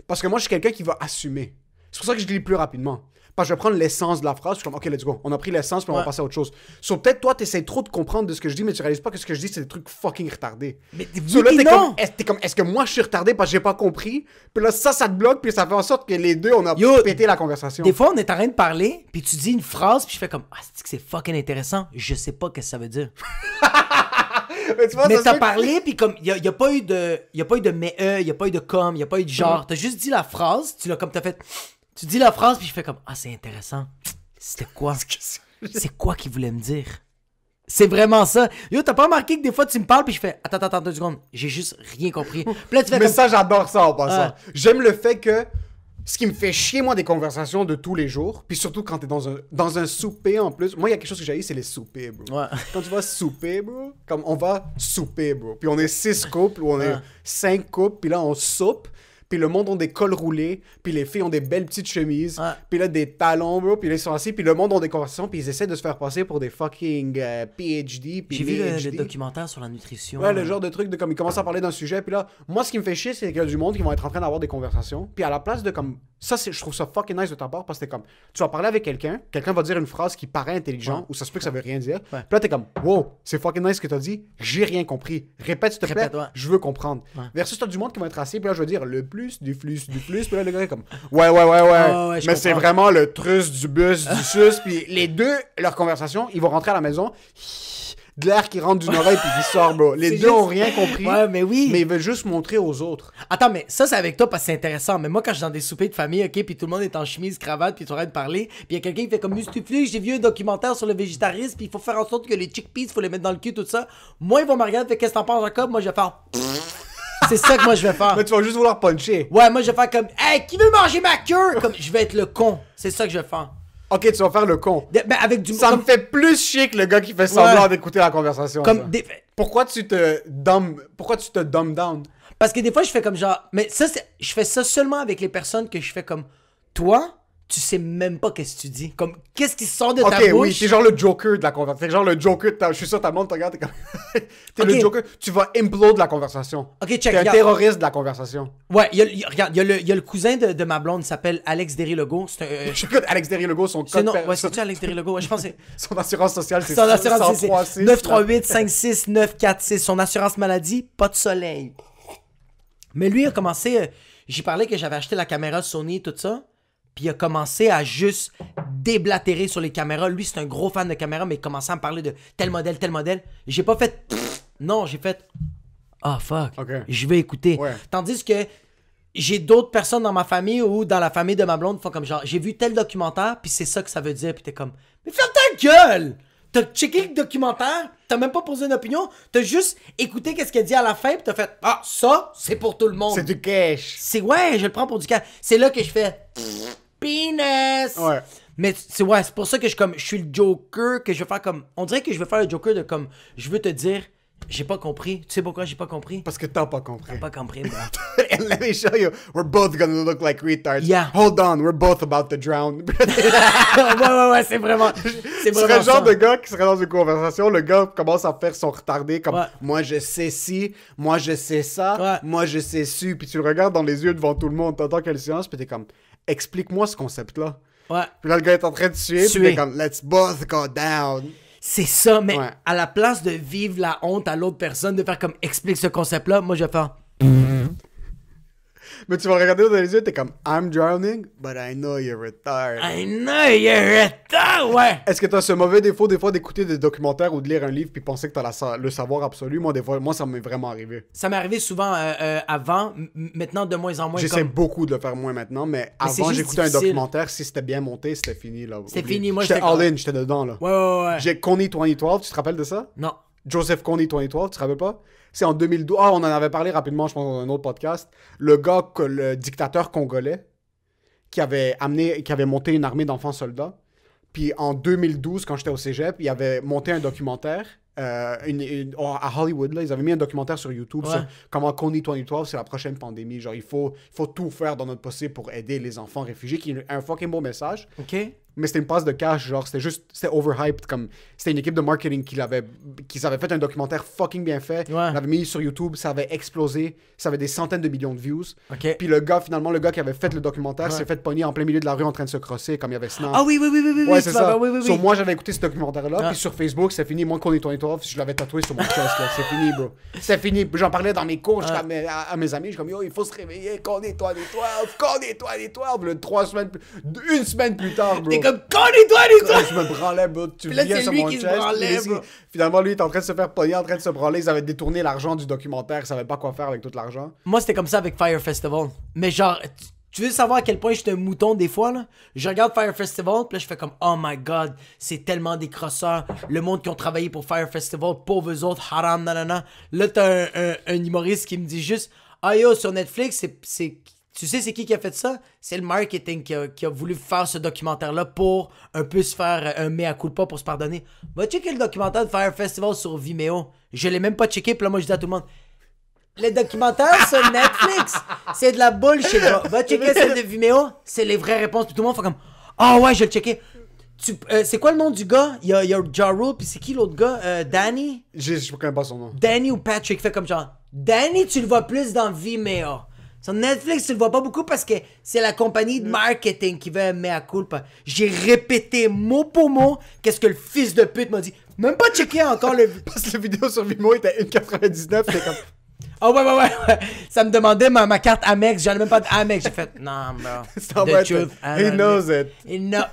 Speaker 2: Parce que moi, je suis quelqu'un qui va assumer. C'est pour ça que je lis plus rapidement. Parce que je vais prendre l'essence de la phrase, je suis comme, OK, let's go. On a pris l'essence, puis on va
Speaker 3: Ouais.
Speaker 2: passer à autre chose. So, peut-être toi, t'essaies trop de comprendre de ce que je dis, mais tu réalises pas que ce que je dis, c'est des trucs fucking retardés.
Speaker 3: Mais
Speaker 2: So, là,
Speaker 3: oui,
Speaker 2: t'es
Speaker 3: non!
Speaker 2: comme, est-ce que moi, je suis retardé parce que j'ai pas compris? Puis là, ça te bloque, puis ça fait en sorte que les deux, on a
Speaker 3: Yo,
Speaker 2: pété la conversation.
Speaker 3: Des fois, on est en train de parler, puis tu dis une phrase, puis je fais comme, c'est que c'est fucking intéressant. Je sais pas qu'est-ce que ça veut dire.
Speaker 2: Mais, tu vois,
Speaker 3: Mais
Speaker 2: ça se
Speaker 3: t'as
Speaker 2: fait-
Speaker 3: parlé, puis comme, y a pas eu de mais, y a pas eu de comme, y a pas eu de genre. T'as juste dit la phrase, t'as fait, tu dis la phrase, puis je fais comme, c'est intéressant. C'était quoi? C'est quoi qu'il voulait me dire? C'est vraiment ça. Yo, t'as pas remarqué que des fois, tu me parles, puis je fais, attends, 2 secondes. J'ai juste rien compris. Puis là, tu fais
Speaker 2: Mais
Speaker 3: comme,
Speaker 2: ça, j'adore ça en passant.
Speaker 3: Ouais.
Speaker 2: J'aime le fait que ce qui me fait chier, moi, des conversations de tous les jours, puis surtout quand t'es dans un souper en plus. Moi, il y a quelque chose que j'ai, c'est les soupers, bro.
Speaker 3: Ouais.
Speaker 2: Quand tu vas souper, bro, comme on va souper, bro. Puis on est 6 couples ou on est
Speaker 3: Ouais.
Speaker 2: 5 couples, puis là, on soupe. Puis le monde ont des cols roulés, puis les filles ont des belles petites chemises,
Speaker 3: Ouais.
Speaker 2: puis là des talons, bro, puis là ils sont assis, puis le monde ont des conversations, puis ils essaient de se faire passer pour des fucking PhD, puis
Speaker 3: j'ai vu le
Speaker 2: PhD.
Speaker 3: documentaire sur la nutrition.
Speaker 2: Ouais, le genre de truc de comme ils commencent à parler d'un sujet, puis là, moi ce qui me fait chier, c'est qu'il y a du monde qui vont être en train d'avoir des conversations, puis à la place de comme ça, je trouve ça fucking nice de ta part parce que t'es comme tu vas parler avec quelqu'un va dire une phrase qui paraît intelligente ou ça se peut que ça veut rien dire,
Speaker 3: Ouais.
Speaker 2: puis là t'es comme wow, c'est fucking nice ce que t'as dit, j'ai rien compris, répète s'il te plaît,
Speaker 3: Répète, ouais.
Speaker 2: je veux comprendre.
Speaker 3: Ouais.
Speaker 2: Versus t'as du monde qui va être assis, puis là je veux dire le plus du plus, puis là le gars est comme ouais,
Speaker 3: ouais, je
Speaker 2: mais c'est
Speaker 3: comprends.
Speaker 2: vraiment le trus du bus du sus, puis les deux leur conversation, ils vont rentrer à la maison. De l'air qui rentre d'une oreille puis qui sort, bro. Les
Speaker 3: C'est
Speaker 2: deux ont
Speaker 3: juste-
Speaker 2: rien compris.
Speaker 3: Ouais, mais oui.
Speaker 2: Mais ils veulent juste montrer aux autres.
Speaker 3: Attends, mais ça, c'est avec toi parce que c'est intéressant. Mais moi, quand je suis dans des soupers de famille, ok, puis tout le monde est en chemise, cravate, puis tu arrêtes de parler, puis il y a quelqu'un qui fait comme Mustuflu, j'ai vu un documentaire sur le végétarisme, puis il faut faire en sorte que les chickpeas, faut les mettre dans le cul, tout ça. Moi, ils vont me regarder, fait qu'est-ce que t'en penses, Jacob? Moi, je vais faire. C'est ça que moi, je vais faire.
Speaker 2: Mais tu vas juste vouloir puncher.
Speaker 3: Ouais, moi, je vais faire comme, hey, qui veut manger ma queue? Comme, je vais être le con. C'est ça que je vais faire.
Speaker 2: Ok, tu vas faire le con.
Speaker 3: Mais avec du.
Speaker 2: Ça
Speaker 3: comme,
Speaker 2: me fait plus chier que le gars qui fait semblant
Speaker 3: Ouais.
Speaker 2: d'écouter la conversation.
Speaker 3: comme
Speaker 2: ça.
Speaker 3: des.
Speaker 2: Pourquoi tu te dumb down?
Speaker 3: Parce que des fois, je fais comme genre. Mais ça, je fais ça seulement avec les personnes que je fais comme. Toi, tu sais même pas qu'est-ce que tu dis. Comme, qu'est-ce qui sort de ta
Speaker 2: Ok,
Speaker 3: bouche?
Speaker 2: oui, t'es genre le Joker de la conversation. T'es genre le Joker, je suis sûr, ta blonde te regarde, t'es comme. T'es
Speaker 3: Ok.
Speaker 2: le Joker, tu vas implode la conversation.
Speaker 3: Ok, check,
Speaker 2: T'es un
Speaker 3: regarde.
Speaker 2: terroriste de la conversation.
Speaker 3: Ouais, regarde, il y a le cousin de ma blonde, il s'appelle Alex Derry-Legault. C'est un.
Speaker 2: J'écoute Alex Derry-Legault, son
Speaker 3: C'est
Speaker 2: code
Speaker 3: non,
Speaker 2: per-
Speaker 3: ouais, c'est-tu Alex Derry-Legault? Ouais, je pense que c'est.
Speaker 2: son assurance sociale, c'est
Speaker 3: Son assurance, c'est
Speaker 2: 103,6.
Speaker 3: 938-56-946. Son assurance maladie, pas de soleil. Mais lui, il a commencé. J'ai parlé que j'avais acheté la caméra Sony, tout ça. Puis il a commencé à juste déblatérer sur les caméras. Lui, c'est un gros fan de caméra, mais il commençait à me parler de tel modèle, tel modèle. J'ai pas fait. Non, j'ai fait. Ah, fuck.
Speaker 2: Ok.
Speaker 3: Je vais écouter.
Speaker 2: Ouais.
Speaker 3: Tandis que j'ai d'autres personnes dans ma famille ou dans la famille de ma blonde qui font comme genre, j'ai vu tel documentaire, puis c'est ça que ça veut dire, puis t'es comme, mais ferme ta gueule! T'as checké le documentaire, t'as même pas posé une opinion, t'as juste écouté qu'est-ce qu'elle dit à la fin, puis t'as fait, ah, ça, c'est pour tout le monde.
Speaker 2: C'est du cash.
Speaker 3: C'est ouais, je le prends pour du cas. C'est là que je fais, penis!
Speaker 2: Ouais.
Speaker 3: Mais c'est ouais, c'est pour ça que je suis le Joker, que je vais faire comme, on dirait que je vais faire le Joker de comme, je veux te dire, j'ai pas compris. Tu sais pourquoi j'ai pas compris?
Speaker 2: Parce que t'as pas compris.
Speaker 3: Pas compris, bro.
Speaker 2: And let me show you. We're both gonna look like retards.
Speaker 3: Yeah.
Speaker 2: Hold on, we're both about to drown.
Speaker 3: ouais, c'est vraiment. C'est
Speaker 2: Tu serais
Speaker 3: vraiment
Speaker 2: le genre
Speaker 3: ça.
Speaker 2: de gars qui serait dans une conversation, le gars commence à faire son retardé comme
Speaker 3: Ouais.
Speaker 2: moi je sais ci, moi je sais ça,
Speaker 3: Ouais.
Speaker 2: moi je sais su, puis tu le regardes dans les yeux devant tout le monde, t'entends quelle silence, puis t'es comme explique-moi ce concept-là.
Speaker 3: Ouais.
Speaker 2: Puis là le gars est en train de suer, puis
Speaker 3: Suer.
Speaker 2: t'es comme let's both go down.
Speaker 3: C'est ça, mais
Speaker 2: Ouais.
Speaker 3: à la place de vivre la honte à l'autre personne, de faire comme explique ce concept-là, moi je vais faire.
Speaker 2: Mais tu vas le regarder dans les yeux, t'es comme I'm drowning, but I know you're retarded.
Speaker 3: I know you're retard, ouais.
Speaker 2: Est-ce que t'as ce mauvais défaut des fois d'écouter des documentaires ou de lire un livre puis penser que t'as le savoir absolu? Moi, des fois, ça m'est vraiment arrivé.
Speaker 3: Ça m'est arrivé souvent avant, maintenant de moins en moins.
Speaker 2: J'essaie beaucoup de le faire moins maintenant, mais
Speaker 3: c'est
Speaker 2: avant
Speaker 3: juste
Speaker 2: j'écoutais un
Speaker 3: difficile.
Speaker 2: documentaire, si c'était bien monté, c'était fini là.
Speaker 3: C'était
Speaker 2: Oublie.
Speaker 3: fini, moi,
Speaker 2: j'étais
Speaker 3: j'étais
Speaker 2: all-in, j'étais dedans là.
Speaker 3: Ouais.
Speaker 2: J'ai Coney 2012, tu te rappelles de ça?
Speaker 3: Non.
Speaker 2: Joseph Kony 2012, tu te rappelles pas? C'est en 2012. Ah, on en avait parlé rapidement, je pense, dans un autre podcast. Le gars, le dictateur congolais, qui avait monté une armée d'enfants soldats. Puis en 2012, quand j'étais au cégep, il avait monté un documentaire à Hollywood. Là, ils avaient mis un documentaire sur YouTube sur comment Kony 2012, c'est la prochaine pandémie. Genre, il faut tout faire dans notre possible pour aider les enfants réfugiés, qui est un fucking beau message.
Speaker 3: OK.
Speaker 2: Mais c'était une passe de cash, genre, c'était overhyped, comme, c'était une équipe de marketing qui avait fait un documentaire fucking bien fait, l'avait mis sur YouTube, ça avait explosé, ça avait des centaines de millions de views.
Speaker 3: OK.
Speaker 2: Puis le gars qui avait fait le documentaire s'est fait pogner en plein milieu de la rue en train de se crosser, comme il y avait Snap.
Speaker 3: Ah oui.
Speaker 2: Ouais, c'est ça.
Speaker 3: Oui.
Speaker 2: So, moi, j'avais écouté ce documentaire-là, puis sur Facebook, c'est fini, moi, Kony 2012, je l'avais tatoué sur mon chest, là, c'est fini, bro. C'est fini, j'en parlais dans mes cours, à mes amis, je suis comme, yo, il faut se réveiller, Kony 2012, une semaine plus tard, bro.
Speaker 3: T'es comme Kony 2012!
Speaker 2: Je me branlais, bro. Tu
Speaker 3: là,
Speaker 2: viens
Speaker 3: c'est
Speaker 2: sur
Speaker 3: lui
Speaker 2: mon
Speaker 3: qui se
Speaker 2: chest.
Speaker 3: branlait,
Speaker 2: puis
Speaker 3: bro.
Speaker 2: finalement, lui, il est en train de se faire pogner, en train de se branler. Ils avaient détourné l'argent du documentaire. Ils savaient pas quoi faire avec tout l'argent.
Speaker 3: Moi, c'était comme ça avec Fire Festival. Mais genre, tu veux savoir à quel point j'étais un mouton des fois, là? Je regarde Fire Festival, puis là, je fais comme, oh my god, c'est tellement des crosseurs. Le monde qui ont travaillé pour Fire Festival, pauvres autres, haram, nanana. Là, t'as un humoriste qui me dit juste, ah yo, sur Netflix, tu sais c'est qui a fait ça? C'est le marketing qui a voulu faire ce documentaire-là pour un peu se faire un mea culpa pour se pardonner. Va checker le documentaire de Fire Festival sur Vimeo. Je l'ai même pas checké, puis là, moi, je dis à tout le monde, le documentaire sur Netflix, c'est de la bullshit. Va checker celle de Vimeo, c'est les vraies réponses. Puis tout le monde fait comme, ah ouais, je vais le checker. C'est quoi le nom du gars? Il y a Ja Rule, puis c'est qui l'autre gars? Danny?
Speaker 2: Je connais pas son nom.
Speaker 3: Danny ou Patrick fait comme genre, Danny, tu le vois plus dans Vimeo. Sur Netflix, tu le vois pas beaucoup parce que c'est la compagnie de marketing qui veut un mea culpa. J'ai répété mot pour mot qu'est-ce que le fils de pute m'a dit. Même pas checké encore le...
Speaker 2: Parce que la vidéo sur Vimeo était 1,99. C'était comme...
Speaker 3: Ah ouais. Ça me demandait ma carte Amex. J'en ai même pas de Amex. J'ai fait, non, bro. The truth.
Speaker 2: He knows it.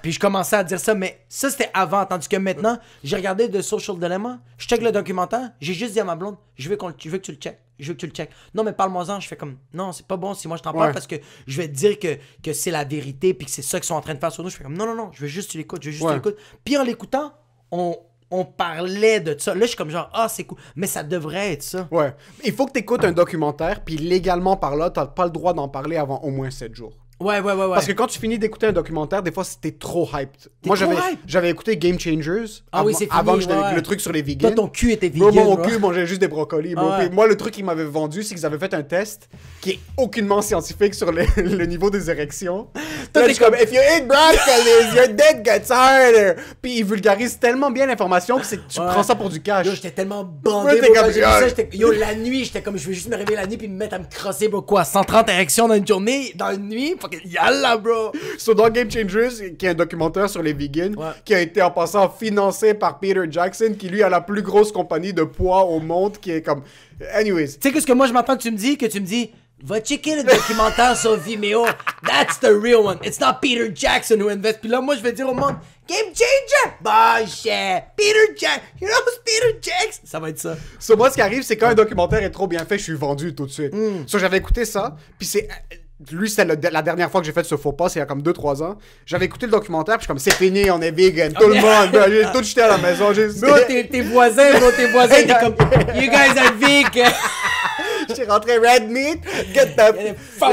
Speaker 3: Puis je commençais à dire ça, mais ça c'était avant. Tandis que maintenant, j'ai regardé The Social Dilemma. Je check le documentaire. J'ai juste dit à ma blonde, je veux que tu le checkes. Je veux que tu le checkes. Non, mais parle-moi-en. Je fais comme, non, c'est pas bon si moi je t'en parle parce que je vais te dire que c'est la vérité puis que c'est ça qu'ils sont en train de faire sur nous. Je fais comme, non, je veux juste que tu l'écoutes. Puis en l'écoutant, on parlait de ça. Là, je suis comme genre, ah, c'est cool. Mais ça devrait être ça.
Speaker 2: Ouais. Il faut que tu écoutes un documentaire, puis légalement par là, t'as pas le droit d'en parler avant au moins 7 jours.
Speaker 3: Ouais.
Speaker 2: Parce que quand tu finis d'écouter un documentaire, des fois, c'était trop hyped. Moi, j'avais écouté Game Changers
Speaker 3: oui, c'est fini,
Speaker 2: avant que le truc sur les vegans.
Speaker 3: Toi, ton cul était vegan.
Speaker 2: Mon cul mangeait juste des brocolis. Bro.
Speaker 3: Ouais.
Speaker 2: Puis moi, le truc qu'ils m'avaient vendu, c'est qu'ils avaient fait un test qui est aucunement scientifique sur le niveau des érections. Toi, t'es comme, if you eat broccoli, your dick gets harder. Puis ils vulgarisent tellement bien l'information que tu prends ça pour du cash.
Speaker 3: Yo, j'étais tellement bandé. Yo, la nuit, j'étais comme, je vais juste me réveiller la nuit puis me mettre à me crosser, bro. Quoi, 130 érections dans une journée, dans une nuit? Fucking yalla, bro.
Speaker 2: So, dans Game Changers, qui est un documentaire sur les vegans, qui a été en passant financé par Peter Jackson, qui lui a la plus grosse compagnie de poids au monde, qui est comme... Anyways.
Speaker 3: Tu sais que ce que moi je m'entends que tu me dis, va checker le documentaire sur Vimeo. That's the real one. It's not Peter Jackson who invests. Puis là, moi, je vais dire au monde, Game Changer! Bullshit! Peter Jackson! You know who's Peter Jackson? Ça va être ça.
Speaker 2: So, moi, ce qui arrive, c'est quand un documentaire est trop bien fait, je suis vendu tout de suite. So, j'avais écouté ça, puis c'est... Lui, c'était la dernière fois que j'ai fait ce faux pas, c'est il y a comme 2-3 ans. J'avais écouté le documentaire, puis je suis comme, c'est fini, on est vegan, tout le monde. J'ai tout jeté à la maison.
Speaker 3: Bro, tes voisins, t'es comme, you guys are vegan.
Speaker 2: J'étais rentré red meat, get the...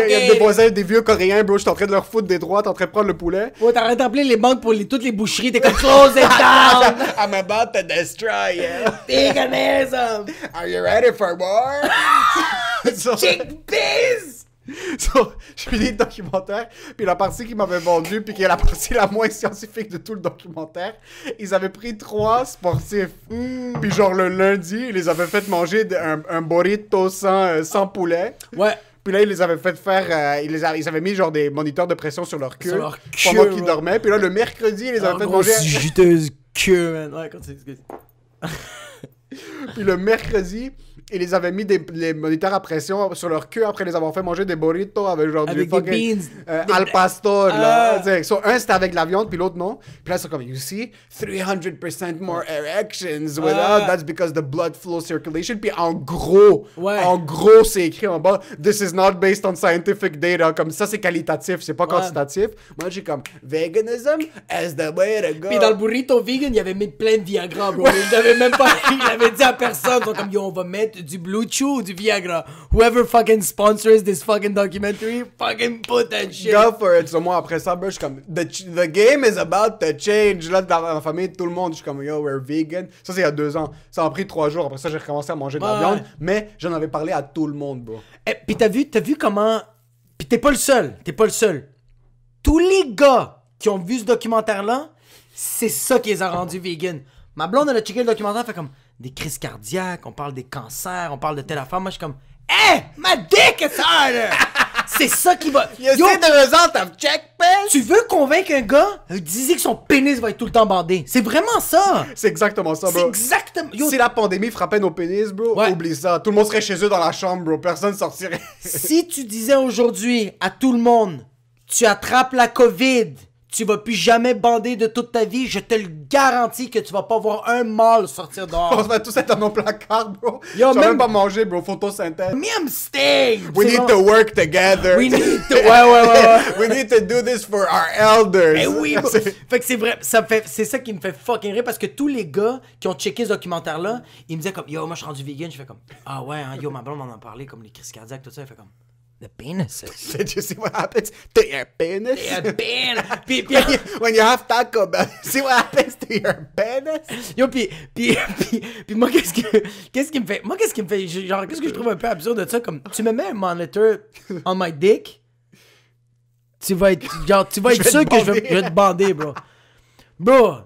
Speaker 2: Il y a des voisins, des vieux coréens, bro, j'étais en train de leur foutre des droits, t'es en train de prendre le poulet.
Speaker 3: Ouais, t'arrêtes d'appeler les banques pour toutes les boucheries, t'es comme, close it down.
Speaker 2: I'm about to destroy you.
Speaker 3: Veganism.
Speaker 2: Are you ready for more?
Speaker 3: Chickpeas.
Speaker 2: So, je finis le documentaire, puis la partie qu'ils m'avaient vendue, puis qui est la partie la moins scientifique de tout le documentaire, ils avaient pris 3 sportifs. Puis genre le lundi, ils les avaient fait manger un burrito sans poulet.
Speaker 3: Ouais.
Speaker 2: Puis là, ils les avaient fait faire... ils avaient mis genre des moniteurs de pression sur leur queue
Speaker 3: queue
Speaker 2: pendant qu'ils dormaient. Puis là, le mercredi, ils les avaient fait manger...
Speaker 3: juteuse queue, man. Ouais, continue.
Speaker 2: Puis le mercredi, ils les avaient mis les moniteurs à pression sur leur queue après les avoir fait manger des burritos avec genre
Speaker 3: Avec
Speaker 2: du
Speaker 3: des
Speaker 2: fucking
Speaker 3: beans.
Speaker 2: al pastor. Là.
Speaker 3: Ah.
Speaker 2: T'sais, so, un c'était avec la viande, puis l'autre non. Puis là, c'est comme, you see, 300% more erections without, that's because the blood flow circulation. Puis en gros, c'est écrit en bas, this is not based on scientific data. Comme ça, c'est qualitatif, c'est pas quantitatif. Moi, j'ai comme, veganism is the way to go.
Speaker 3: Puis dans le burrito vegan, il avait mis plein de Viagra, bro. Il avait même pas... Il avait dit à personne. Ils sont comme, yo, on va mettre du Blue Chew ou du Viagra. Whoever fucking sponsors this fucking documentary, fucking put that shit.
Speaker 2: Go for it. So, moi, après ça, bro, je suis comme, the game is about to change. Là, dans ma famille, tout le monde, je suis comme, yo, we're vegan. Ça, c'est il y a 2 ans. Ça a pris 3 jours. Après ça, j'ai recommencé à manger de la viande. Mais j'en avais parlé à tout le monde, bro.
Speaker 3: Eh, puis t'as vu comment... Puis t'es pas le seul. Tous les gars qui ont vu ce documentaire-là, c'est ça qui les a rendus vegan. Ma blonde, elle a checké le documentaire, fait comme des crises cardiaques, on parle des cancers, on parle de telle affaire. Moi, je suis comme, hey, my dick is harder! C'est ça qui va.
Speaker 2: You see the result of check pills?
Speaker 3: Tu veux convaincre un gars? Disait que son pénis va être tout le temps bandé. C'est vraiment ça!
Speaker 2: C'est exactement ça, bro.
Speaker 3: C'est exactement. Yo,
Speaker 2: si la pandémie frappait nos pénis, bro, oublie ça. Tout le monde serait chez eux dans la chambre, bro. Personne sortirait.
Speaker 3: Si tu disais aujourd'hui à tout le monde, tu attrapes la COVID, tu vas plus jamais bander de toute ta vie, je te le garantis que tu vas pas voir un mâle sortir dehors.
Speaker 2: On va tous être dans nos placards, bro.
Speaker 3: Yo,
Speaker 2: tu vas même pas manger, bro. Photosynthèse.
Speaker 3: Me, I'm staying.
Speaker 2: We need to work together.
Speaker 3: We need to... Ouais.
Speaker 2: We need to do this for our elders.
Speaker 3: Eh oui, bro. Fait que c'est vrai, c'est ça qui me fait fucking rire parce que tous les gars qui ont checké ce documentaire-là, ils me disaient comme, yo, moi je suis rendu vegan, je fais comme, ah ouais, hein, yo, ma blonde m'en a parlé, comme les crises cardiaques, tout ça, elle fait comme, the penis.
Speaker 2: Did you see what happens to your penis?
Speaker 3: The penis. Puis,
Speaker 2: when you have Taco Bell, see what happens to your penis?
Speaker 3: Yo, puis moi, qu'est-ce qui me fait, genre, qu'est-ce que je trouve un peu absurde de ça, comme, tu me mets un monitor on my dick, tu vas être sûr que je vais te bander, bro. Bro,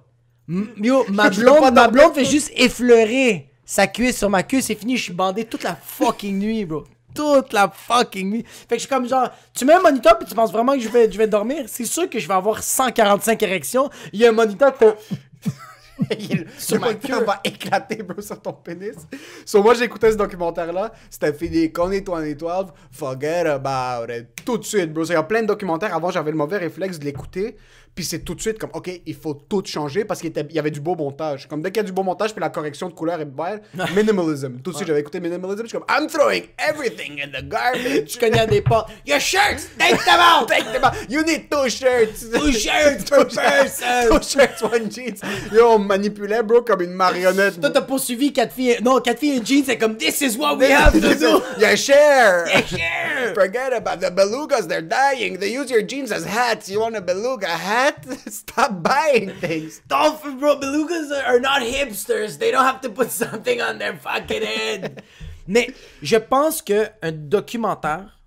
Speaker 3: yo, ma blonde fait juste effleurer sa cuisse sur ma cuisse, c'est fini, je suis bandé toute la fucking nuit, bro. Toute la fucking nuit. Fait que je suis comme genre, tu mets un moniteur pis tu penses vraiment que je vais dormir? C'est sûr que je vais avoir 145 érections. Il y a un moniteur qui fait...
Speaker 2: Sur ma queue va éclater, bro, sur ton pénis. So, moi, j'écoutais ce documentaire-là. C'était fini. Coney 2012, forget about it. Tout de suite, bro. Il y a plein de documentaires. Avant, j'avais le mauvais réflexe de l'écouter. Puis c'est tout de suite comme, OK, il faut tout changer parce qu'il y avait du beau montage. Comme dès qu'il y a du beau montage, puis la correction de couleur est belle. Minimalism. Tout de suite, j'avais écouté Minimalism. Je suis comme, I'm throwing everything in the garbage.
Speaker 3: Je cognais à des portes. Your shirts, take them out!
Speaker 2: Take them out. You need 2 shirts.
Speaker 3: 2 shirts per person.
Speaker 2: 2 shirts, 1 jeans. Yo, on me manipulait, bro, comme une marionnette.
Speaker 3: Toi, t'as poursuivi 4 filles. Non, 4 filles en jeans, c'est comme, this is what we have to do.
Speaker 2: Yeah, share.
Speaker 3: Yeah, share.
Speaker 2: Forget about the belugas, they're dying. They use your jeans as hats. You want a beluga hat? Stop buying things.
Speaker 3: Don't, bro, belugas are not hipsters. They don't have to put something on their fucking head. Mais je pense que un documentaire,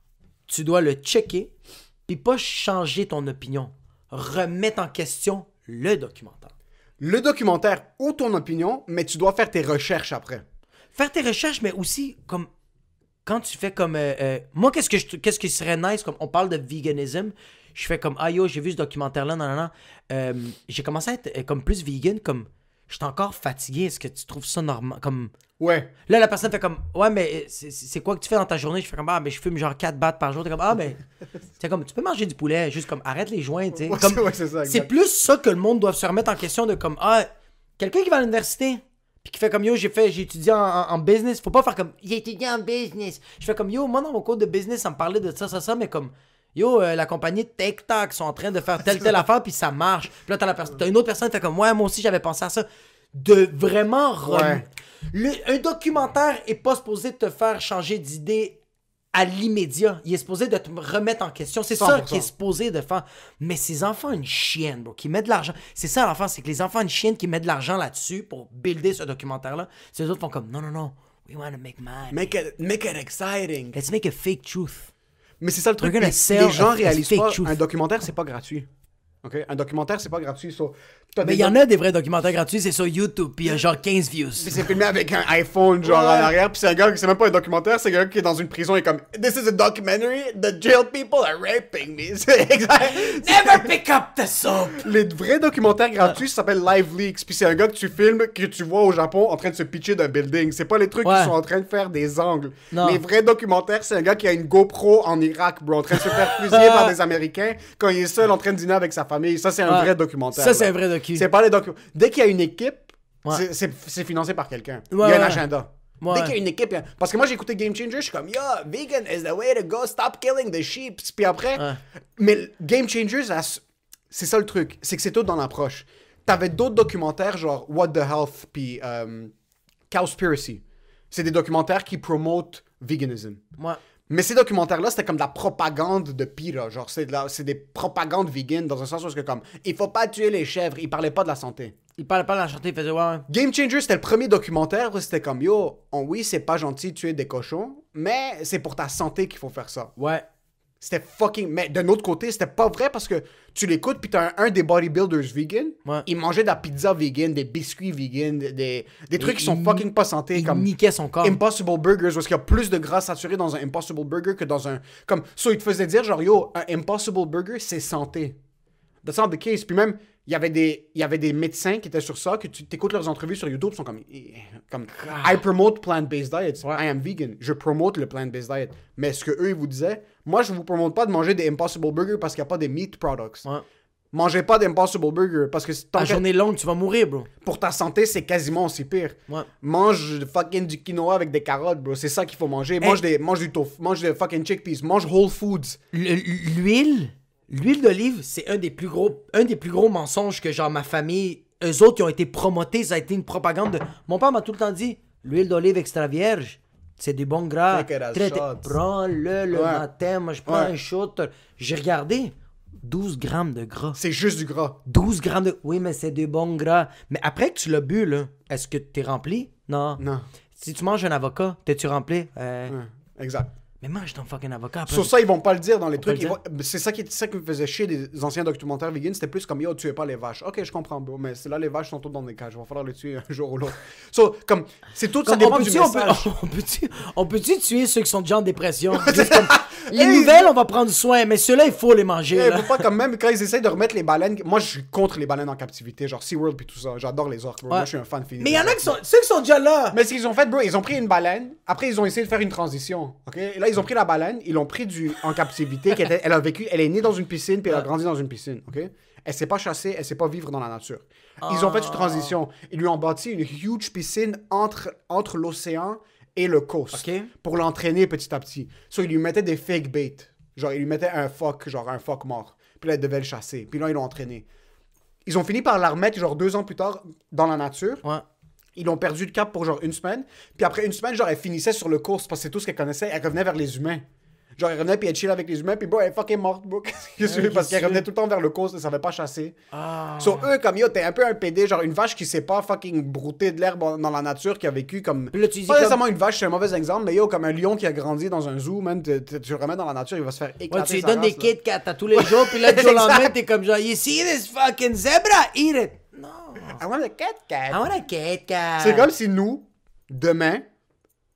Speaker 3: tu dois le checker, puis pas changer ton opinion. Remettre en question le documentaire.
Speaker 2: Le documentaire ou ton opinion, mais tu dois faire tes recherches après.
Speaker 3: Faire tes recherches, mais aussi comme quand tu fais comme moi, qu'est-ce qui serait nice, comme on parle de veganism, je fais comme ah yo, j'ai vu ce documentaire là, non. J'ai commencé à être comme plus vegan, comme je suis encore fatigué. Est-ce que tu trouves ça normal, comme
Speaker 2: ouais.
Speaker 3: Là la personne fait comme ouais, mais c'est quoi que tu fais dans ta journée? Je fais comme ah, mais je fume genre 4 battes par jour. T'es comme ah, mais c'est comme tu peux manger du poulet, juste comme arrête les joints, tu sais.
Speaker 2: Ouais,
Speaker 3: Comme
Speaker 2: c'est ça,
Speaker 3: c'est plus ça que le monde doit se remettre en question, de comme ah, quelqu'un qui va à l'université puis qui fait comme yo, j'ai étudié en business, faut pas faire comme j'ai étudié en business. Je fais comme yo, moi dans mon cours de business ça me parlait de ça, mais comme yo, la compagnie de TikTok sont en train de faire telle affaire puis ça marche. Puis là t'as une autre personne qui fait comme ouais, moi aussi j'avais pensé à ça. De vraiment un documentaire est pas supposé te faire changer d'idée à l'immédiat. Il est supposé de te remettre en question. C'est 100%. Ça qui est supposé de faire. Mais ces enfants une chienne, bro, qui mettent de l'argent. C'est ça l'enfant, c'est que les enfants une chienne qui mettent de l'argent là-dessus pour builder ce documentaire-là. Ces autres font comme non, we want to make money.
Speaker 2: Make it exciting.
Speaker 3: Let's make a fake truth.
Speaker 2: Mais c'est ça le truc.
Speaker 3: We're gonna
Speaker 2: Les
Speaker 3: sell
Speaker 2: gens
Speaker 3: a
Speaker 2: réalisent
Speaker 3: fake
Speaker 2: pas,
Speaker 3: truth.
Speaker 2: un documentaire, c'est pas gratuit. OK? Un documentaire, c'est pas gratuit.
Speaker 3: Mais il y en a des vrais documentaires gratuits, c'est sur YouTube, puis il y a genre 15 views.
Speaker 2: Puis c'est filmé avec un iPhone, genre, en arrière. Puis c'est un gars, c'est même pas un documentaire, c'est un gars qui est dans une prison et comme, This is a documentary, the jail people are raping me. C'est exact.
Speaker 3: Never pick up the soap!
Speaker 2: Les vrais documentaires gratuits, ça s'appelle Live Leaks. Puis c'est un gars que tu filmes, que tu vois au Japon en train de se pitcher d'un building. C'est pas les trucs qui sont en train de faire des angles.
Speaker 3: Non.
Speaker 2: Les vrais documentaires, c'est un gars qui a une GoPro en Irak, bro, en train de se faire fusiller par des Américains quand il est seul en train de dîner avec sa famille. Ça, c'est un vrai documentaire.
Speaker 3: Ça, c'est un vrai docu.
Speaker 2: C'est pas les documentaires. Dès qu'il y a une équipe, c'est financé par quelqu'un. Il y a un agenda. Dès qu'il y a une équipe, parce que moi j'ai écouté Game Changer, je suis comme yo, vegan is the way to go, stop killing the sheep. Puis après, mais Game Changer, c'est ça le truc, c'est que c'est tout dans l'approche. T'avais d'autres documentaires genre What the Health puis Cowspiracy. C'est des documentaires qui promotent veganism. Mais ces documentaires-là, c'était comme de la propagande de pire. Genre, c'est des propagandes vegan dans un sens où c'est comme, il faut pas tuer les chèvres. Ils parlaient pas de la santé.
Speaker 3: Il parlait pas de la santé, il faisait ouais.
Speaker 2: Game Changer, c'était le premier documentaire où c'était comme, yo, oui, c'est pas gentil de tuer des cochons, mais c'est pour ta santé qu'il faut faire ça.
Speaker 3: Ouais.
Speaker 2: C'était fucking... Mais d'un autre côté, c'était pas vrai parce que tu l'écoutes pis t'as un des bodybuilders vegan, il mangeait de la pizza vegan, des biscuits vegan, des trucs qui sont fucking pas santé.
Speaker 3: Il niquait son corps.
Speaker 2: Impossible Burgers, parce qu'il y a plus de gras saturé dans un Impossible Burger que dans un... Comme, il te faisait dire genre, yo, un Impossible Burger, c'est santé. That's not the case. Puis même, il y avait des médecins qui étaient sur ça, que tu t'écoutes leurs entrevues sur YouTube, ils sont comme I promote plant-based diets. I am vegan. Je promote le plant-based diet. Mais ce que eux ils vous disaient, moi je vous promote pas de manger des Impossible Burgers parce qu'il n'y a pas des meat products. Mangez pas d'Impossible Burger parce que
Speaker 3: la journée longue, tu vas mourir, bro.
Speaker 2: Pour ta santé, c'est quasiment aussi pire. Mange fucking du quinoa avec des carottes, bro. C'est ça qu'il faut manger. Mange du tofu, mange des fucking chickpeas, mange Whole Foods. L'huile d'olive, c'est un des plus gros mensonges que genre ma famille, eux autres qui ont été promotés, ça a été une propagande de... Mon père m'a tout le temps dit, l'huile d'olive extra vierge, c'est du bon gras. Prends-le le matin, moi je prends un shot. J'ai regardé, 12 grammes de gras. C'est juste du gras. 12 grammes de... Oui, mais c'est du bon gras. Mais après que tu l'as bu, là, est-ce que t'es rempli? Non. Si tu manges un avocat, t'es-tu rempli? Exact. Mais mange ton fucking avocat. Sur ça, ils vont pas le dire dans les trucs. C'est ça qui me faisait chier des anciens documentaires vegan. C'était plus comme, yo, tuez pas les vaches. Ok, je comprends, bro, mais c'est là, les vaches sont toutes dans des cages. Il va falloir les tuer un jour ou l'autre. Comme, c'est tout, ça dépend du message.
Speaker 3: On peut-tu tuer ceux qui sont déjà en dépression? Les nouvelles, on va prendre soin, mais ceux-là, il faut les manger.
Speaker 2: Faut pas, quand même, quand ils essayent de remettre les baleines... Moi, je suis contre les baleines en captivité, genre SeaWorld puis tout ça. J'adore les orques, bro. Moi, je suis un fan fini.
Speaker 3: Mais il y en a ceux qui sont déjà là.
Speaker 2: Mais ce qu'ils ont fait, bro, ils ont pris une baleine. Après, ils ont essayé de faire une transition. Ok? Et là, ils ont pris la baleine, ils l'ont pris en captivité. Elle est née dans une piscine, puis elle a grandi dans une piscine. Ok? Elle s'est pas chassée, elle sait pas vivre dans la nature. Ils ont fait une transition. Ils lui ont bâti une huge piscine entre l'océan et le coast. Pour l'entraîner petit à petit. Ils lui mettaient des fake bait. Genre, ils lui mettaient un phoque mort. Puis là, ils devaient le chasser. Puis là, ils l'ont entraîné. Ils ont fini par la remettre, genre 2 ans plus tard, dans la nature. Ils ont perdu le cap pour genre 1 semaine. Puis après 1 semaine, genre, elle finissait sur le course parce que c'est tout ce qu'elle connaissait. Elle revenait vers les humains. Genre, elle revenait puis elle chill avec les humains. Puis bro, elle est fucking morte, bro. Parce qu'elle revenait tout le temps vers le coast et ça savait pas chasser. Sur eux, comme yo, t'es un peu un PD. Genre, une vache qui sait pas fucking brouter de l'herbe dans la nature, qui a vécu comme. Là, pas nécessairement une vache, c'est un mauvais exemple. Mais yo, comme un lion qui a grandi dans un zoo, man, tu le remets dans la nature, il va se faire éclater.
Speaker 3: Tu lui donnes des Kit Kat à tous les jours. Puis là, du jour au lendemain, t'es comme genre, you see this fucking zebra? Eat it. Non.
Speaker 2: I want a Kit Kat.
Speaker 3: I want a Kit Kat.
Speaker 2: C'est comme si nous, demain,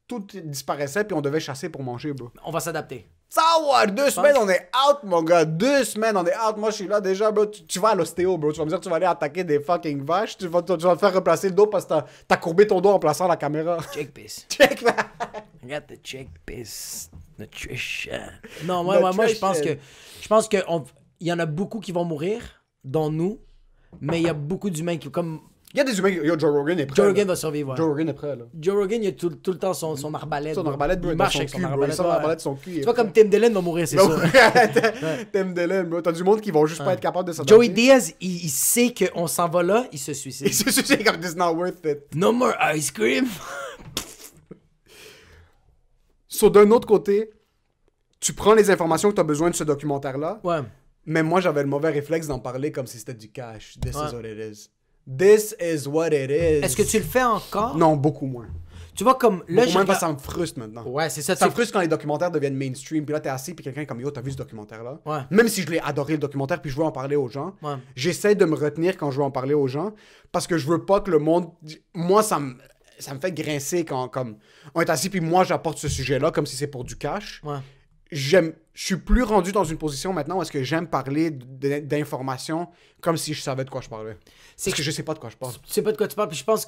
Speaker 2: tout disparaissait puis on devait chasser pour manger, bro.
Speaker 3: On va s'adapter.
Speaker 2: Ça va, 2 semaines, on est out, mon gars. 2 semaines, on est out. Moi, je suis là déjà, bro. Tu vas à l'ostéo, bro. Tu vas me dire que tu vas aller attaquer des fucking vaches. Tu vas te faire replacer le dos parce que t'as courbé ton dos en plaçant la caméra.
Speaker 3: Chickpeas.
Speaker 2: Check that.
Speaker 3: I got the chickpeas nutrition. Non, moi, je pense que il y en a beaucoup qui vont mourir, dont nous. Mais il y a beaucoup d'humains qui, comme...
Speaker 2: Il y a des humains... Yo, Joe Rogan est prêt.
Speaker 3: Joe Rogan va survivre.
Speaker 2: Joe Rogan est prêt, là.
Speaker 3: Joe Rogan, il a tout le temps son arbalète.
Speaker 2: Son arbalète, bro.
Speaker 3: Il marche avec son arbalète.
Speaker 2: Son arbalète, son cul.
Speaker 3: Tu vois, comme Tim Dillon va mourir, c'est sûr.
Speaker 2: Tim Dillon, bro. T'as du monde qui vont juste pas être capable de s'adapter.
Speaker 3: Joey Diaz, il sait qu'on s'en va là, il se suicide.
Speaker 2: Il se suicide comme this not worth it.
Speaker 3: No more ice cream.
Speaker 2: D'un autre côté, tu prends les informations que t'as besoin de ce documentaire-là.
Speaker 3: Ouais.
Speaker 2: Mais moi, j'avais le mauvais réflexe d'en parler comme si c'était du cash. This is what it is. This is what it is.
Speaker 3: Est-ce que tu le fais encore?
Speaker 2: Non, beaucoup moins.
Speaker 3: Tu vois, comme là,
Speaker 2: Au moins, parce que ça me frustre maintenant.
Speaker 3: Ouais, c'est ça.
Speaker 2: Ça me frustre quand les documentaires deviennent mainstream, puis là, t'es assis, puis quelqu'un est comme, yo, t'as vu ce documentaire-là?
Speaker 3: Ouais.
Speaker 2: Même si je l'ai adoré, le documentaire, puis je veux en parler aux gens,
Speaker 3: Ouais.
Speaker 2: j'essaie de me retenir quand je veux en parler aux gens, parce que je veux pas que le monde... Moi, ça me fait grincer quand, comme, on est assis, puis moi, j'apporte ce sujet-là, comme si c'est pour du cash.
Speaker 3: Ouais.
Speaker 2: Je suis plus rendu dans une position maintenant où est-ce que j'aime parler d'informations comme si je savais de quoi je parlais. Parce que je sais pas de quoi je parle.
Speaker 3: Tu sais pas de quoi tu parles, puis je pense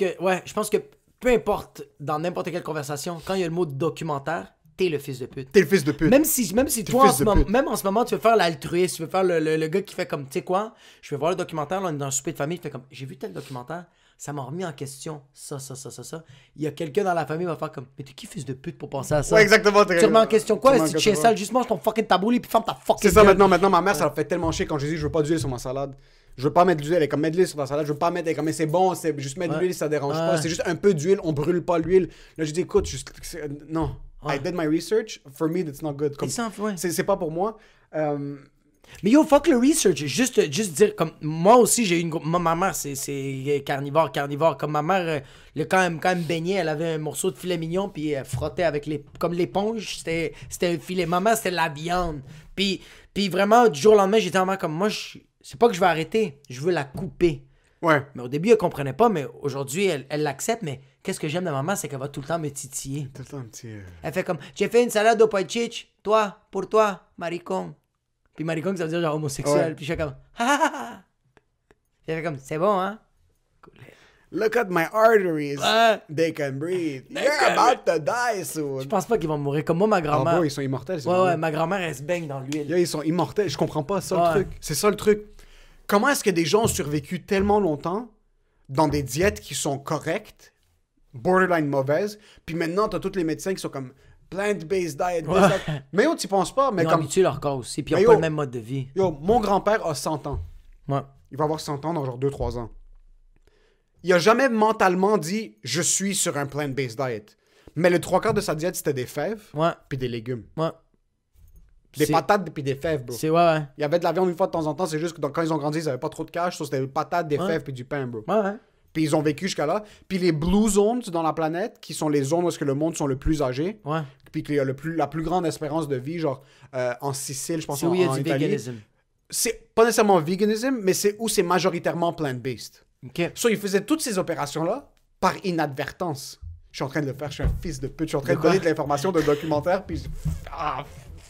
Speaker 3: que peu importe, dans n'importe quelle conversation, quand il y a le mot documentaire, t'es le fils de pute.
Speaker 2: T'es le fils de pute.
Speaker 3: Même si toi,
Speaker 2: fils de pute.
Speaker 3: même en ce moment, tu veux faire l'altruiste, tu veux faire le gars qui fait comme, tu sais quoi, je vais voir le documentaire, là, on est dans un souper de famille, il fait comme, j'ai vu tel documentaire, ça m'a remis en question ça. Il y a quelqu'un dans la famille qui va faire comme, mais t'es qui fils de pute pour penser à ça?
Speaker 2: Ouais, exactement.
Speaker 3: Tu remets en question quoi?
Speaker 2: Tu remets en
Speaker 3: Si tu chien
Speaker 2: question,
Speaker 3: sale, juste mange ton fucking tabouli puis ferme ta fucking
Speaker 2: C'est ça
Speaker 3: gueule.
Speaker 2: maintenant, ma mère, ça la fait tellement chier quand je dis je veux pas d'huile sur ma salade. Je veux pas mettre d'huile, elle est comme mettre de l'huile sur ta salade, je veux pas mettre, elle est comme mais c'est bon, c'est juste mettre de l'huile, ça dérange pas, c'est juste un peu d'huile, on brûle pas l'huile. Là je dis écoute, non, I did my research, for me that's not good. Comme,
Speaker 3: Ouais.
Speaker 2: c'est pas pour moi.
Speaker 3: Mais yo, fuck le research. Juste dire, comme moi aussi, j'ai eu ma mère, c'est carnivore. Comme ma mère, quand elle me baignait, elle avait un morceau de filet mignon, puis elle frottait avec comme l'éponge, c'était un filet. Ma mère, c'était de la viande. Puis vraiment, du jour au lendemain, j'étais vraiment comme, moi, c'est pas que je vais arrêter, je veux la couper.
Speaker 2: Ouais.
Speaker 3: Mais au début, elle comprenait pas, mais aujourd'hui, elle l'accepte. Mais qu'est-ce que j'aime de ma mère, c'est qu'elle va tout le temps me titiller.
Speaker 2: Tout le temps un petit.
Speaker 3: Elle fait comme, j'ai fait une salade au pois chiche, toi, pour toi, maricon. Puis maricon, ça veut dire genre homosexuel.
Speaker 2: Ouais.
Speaker 3: Puis je fais comme, ha ha ha. J'ai fait comme, c'est bon, hein?
Speaker 2: Look at my arteries.
Speaker 3: Ouais.
Speaker 2: They can breathe. You're about to die soon.
Speaker 3: Je pense pas qu'ils vont mourir. Comme moi, ma
Speaker 2: Ah
Speaker 3: grand-mère.
Speaker 2: bon, ils sont immortels. ces
Speaker 3: Ouais,
Speaker 2: gens-là.
Speaker 3: ma grand-mère, elle se baigne dans l'huile.
Speaker 2: Yo, ils sont immortels. Je comprends pas ça
Speaker 3: Ouais.
Speaker 2: le truc. C'est ça le truc. Comment est-ce que des gens ont survécu tellement longtemps dans des diètes qui sont correctes, borderline mauvaises, puis maintenant t'as tous les médecins qui sont comme plant-based diet.
Speaker 3: Ouais.
Speaker 2: Mais yo, t'y penses pas. Mais
Speaker 3: Ils ont
Speaker 2: comme
Speaker 3: habitué leur corps aussi, puis ils
Speaker 2: Mais
Speaker 3: ont pas
Speaker 2: yo.
Speaker 3: le même mode de vie.
Speaker 2: yo, mon grand-père a 100 ans.
Speaker 3: Ouais.
Speaker 2: Il va avoir 100 ans dans genre 2-3 ans. Il a jamais mentalement dit je suis sur un plant-based diet. Mais le 3/4 de sa diète c'était des fèves
Speaker 3: Ouais.
Speaker 2: puis des légumes.
Speaker 3: Ouais.
Speaker 2: Des
Speaker 3: C'est-
Speaker 2: patates puis des fèves, bro.
Speaker 3: C'est, ouais.
Speaker 2: Il y avait de la viande une fois de temps en temps, c'est juste que quand ils ont grandi, ils avaient pas trop de cash, so c'était des patates, des fèves puis du pain, bro.
Speaker 3: Ouais.
Speaker 2: Puis ils ont vécu jusqu'à là. Puis les blue zones dans la planète, qui sont les zones où est-ce que le monde sont le plus âgés,
Speaker 3: Ouais.
Speaker 2: puis qu'il y a la plus grande espérance de vie, genre en Sicile, je pense,
Speaker 3: C'est où il y a
Speaker 2: en
Speaker 3: du
Speaker 2: Italie.
Speaker 3: véganisme.
Speaker 2: C'est pas nécessairement veganism, mais c'est où c'est majoritairement plant-based.
Speaker 3: Ok.
Speaker 2: So, ils faisaient toutes ces opérations-là par inadvertance. Je suis en train de le faire, je suis un fils de pute, je suis en train de
Speaker 3: quoi?
Speaker 2: donner de l'information de documentaire, puis ah,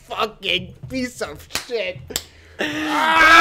Speaker 2: fucking piece of shit. Ah!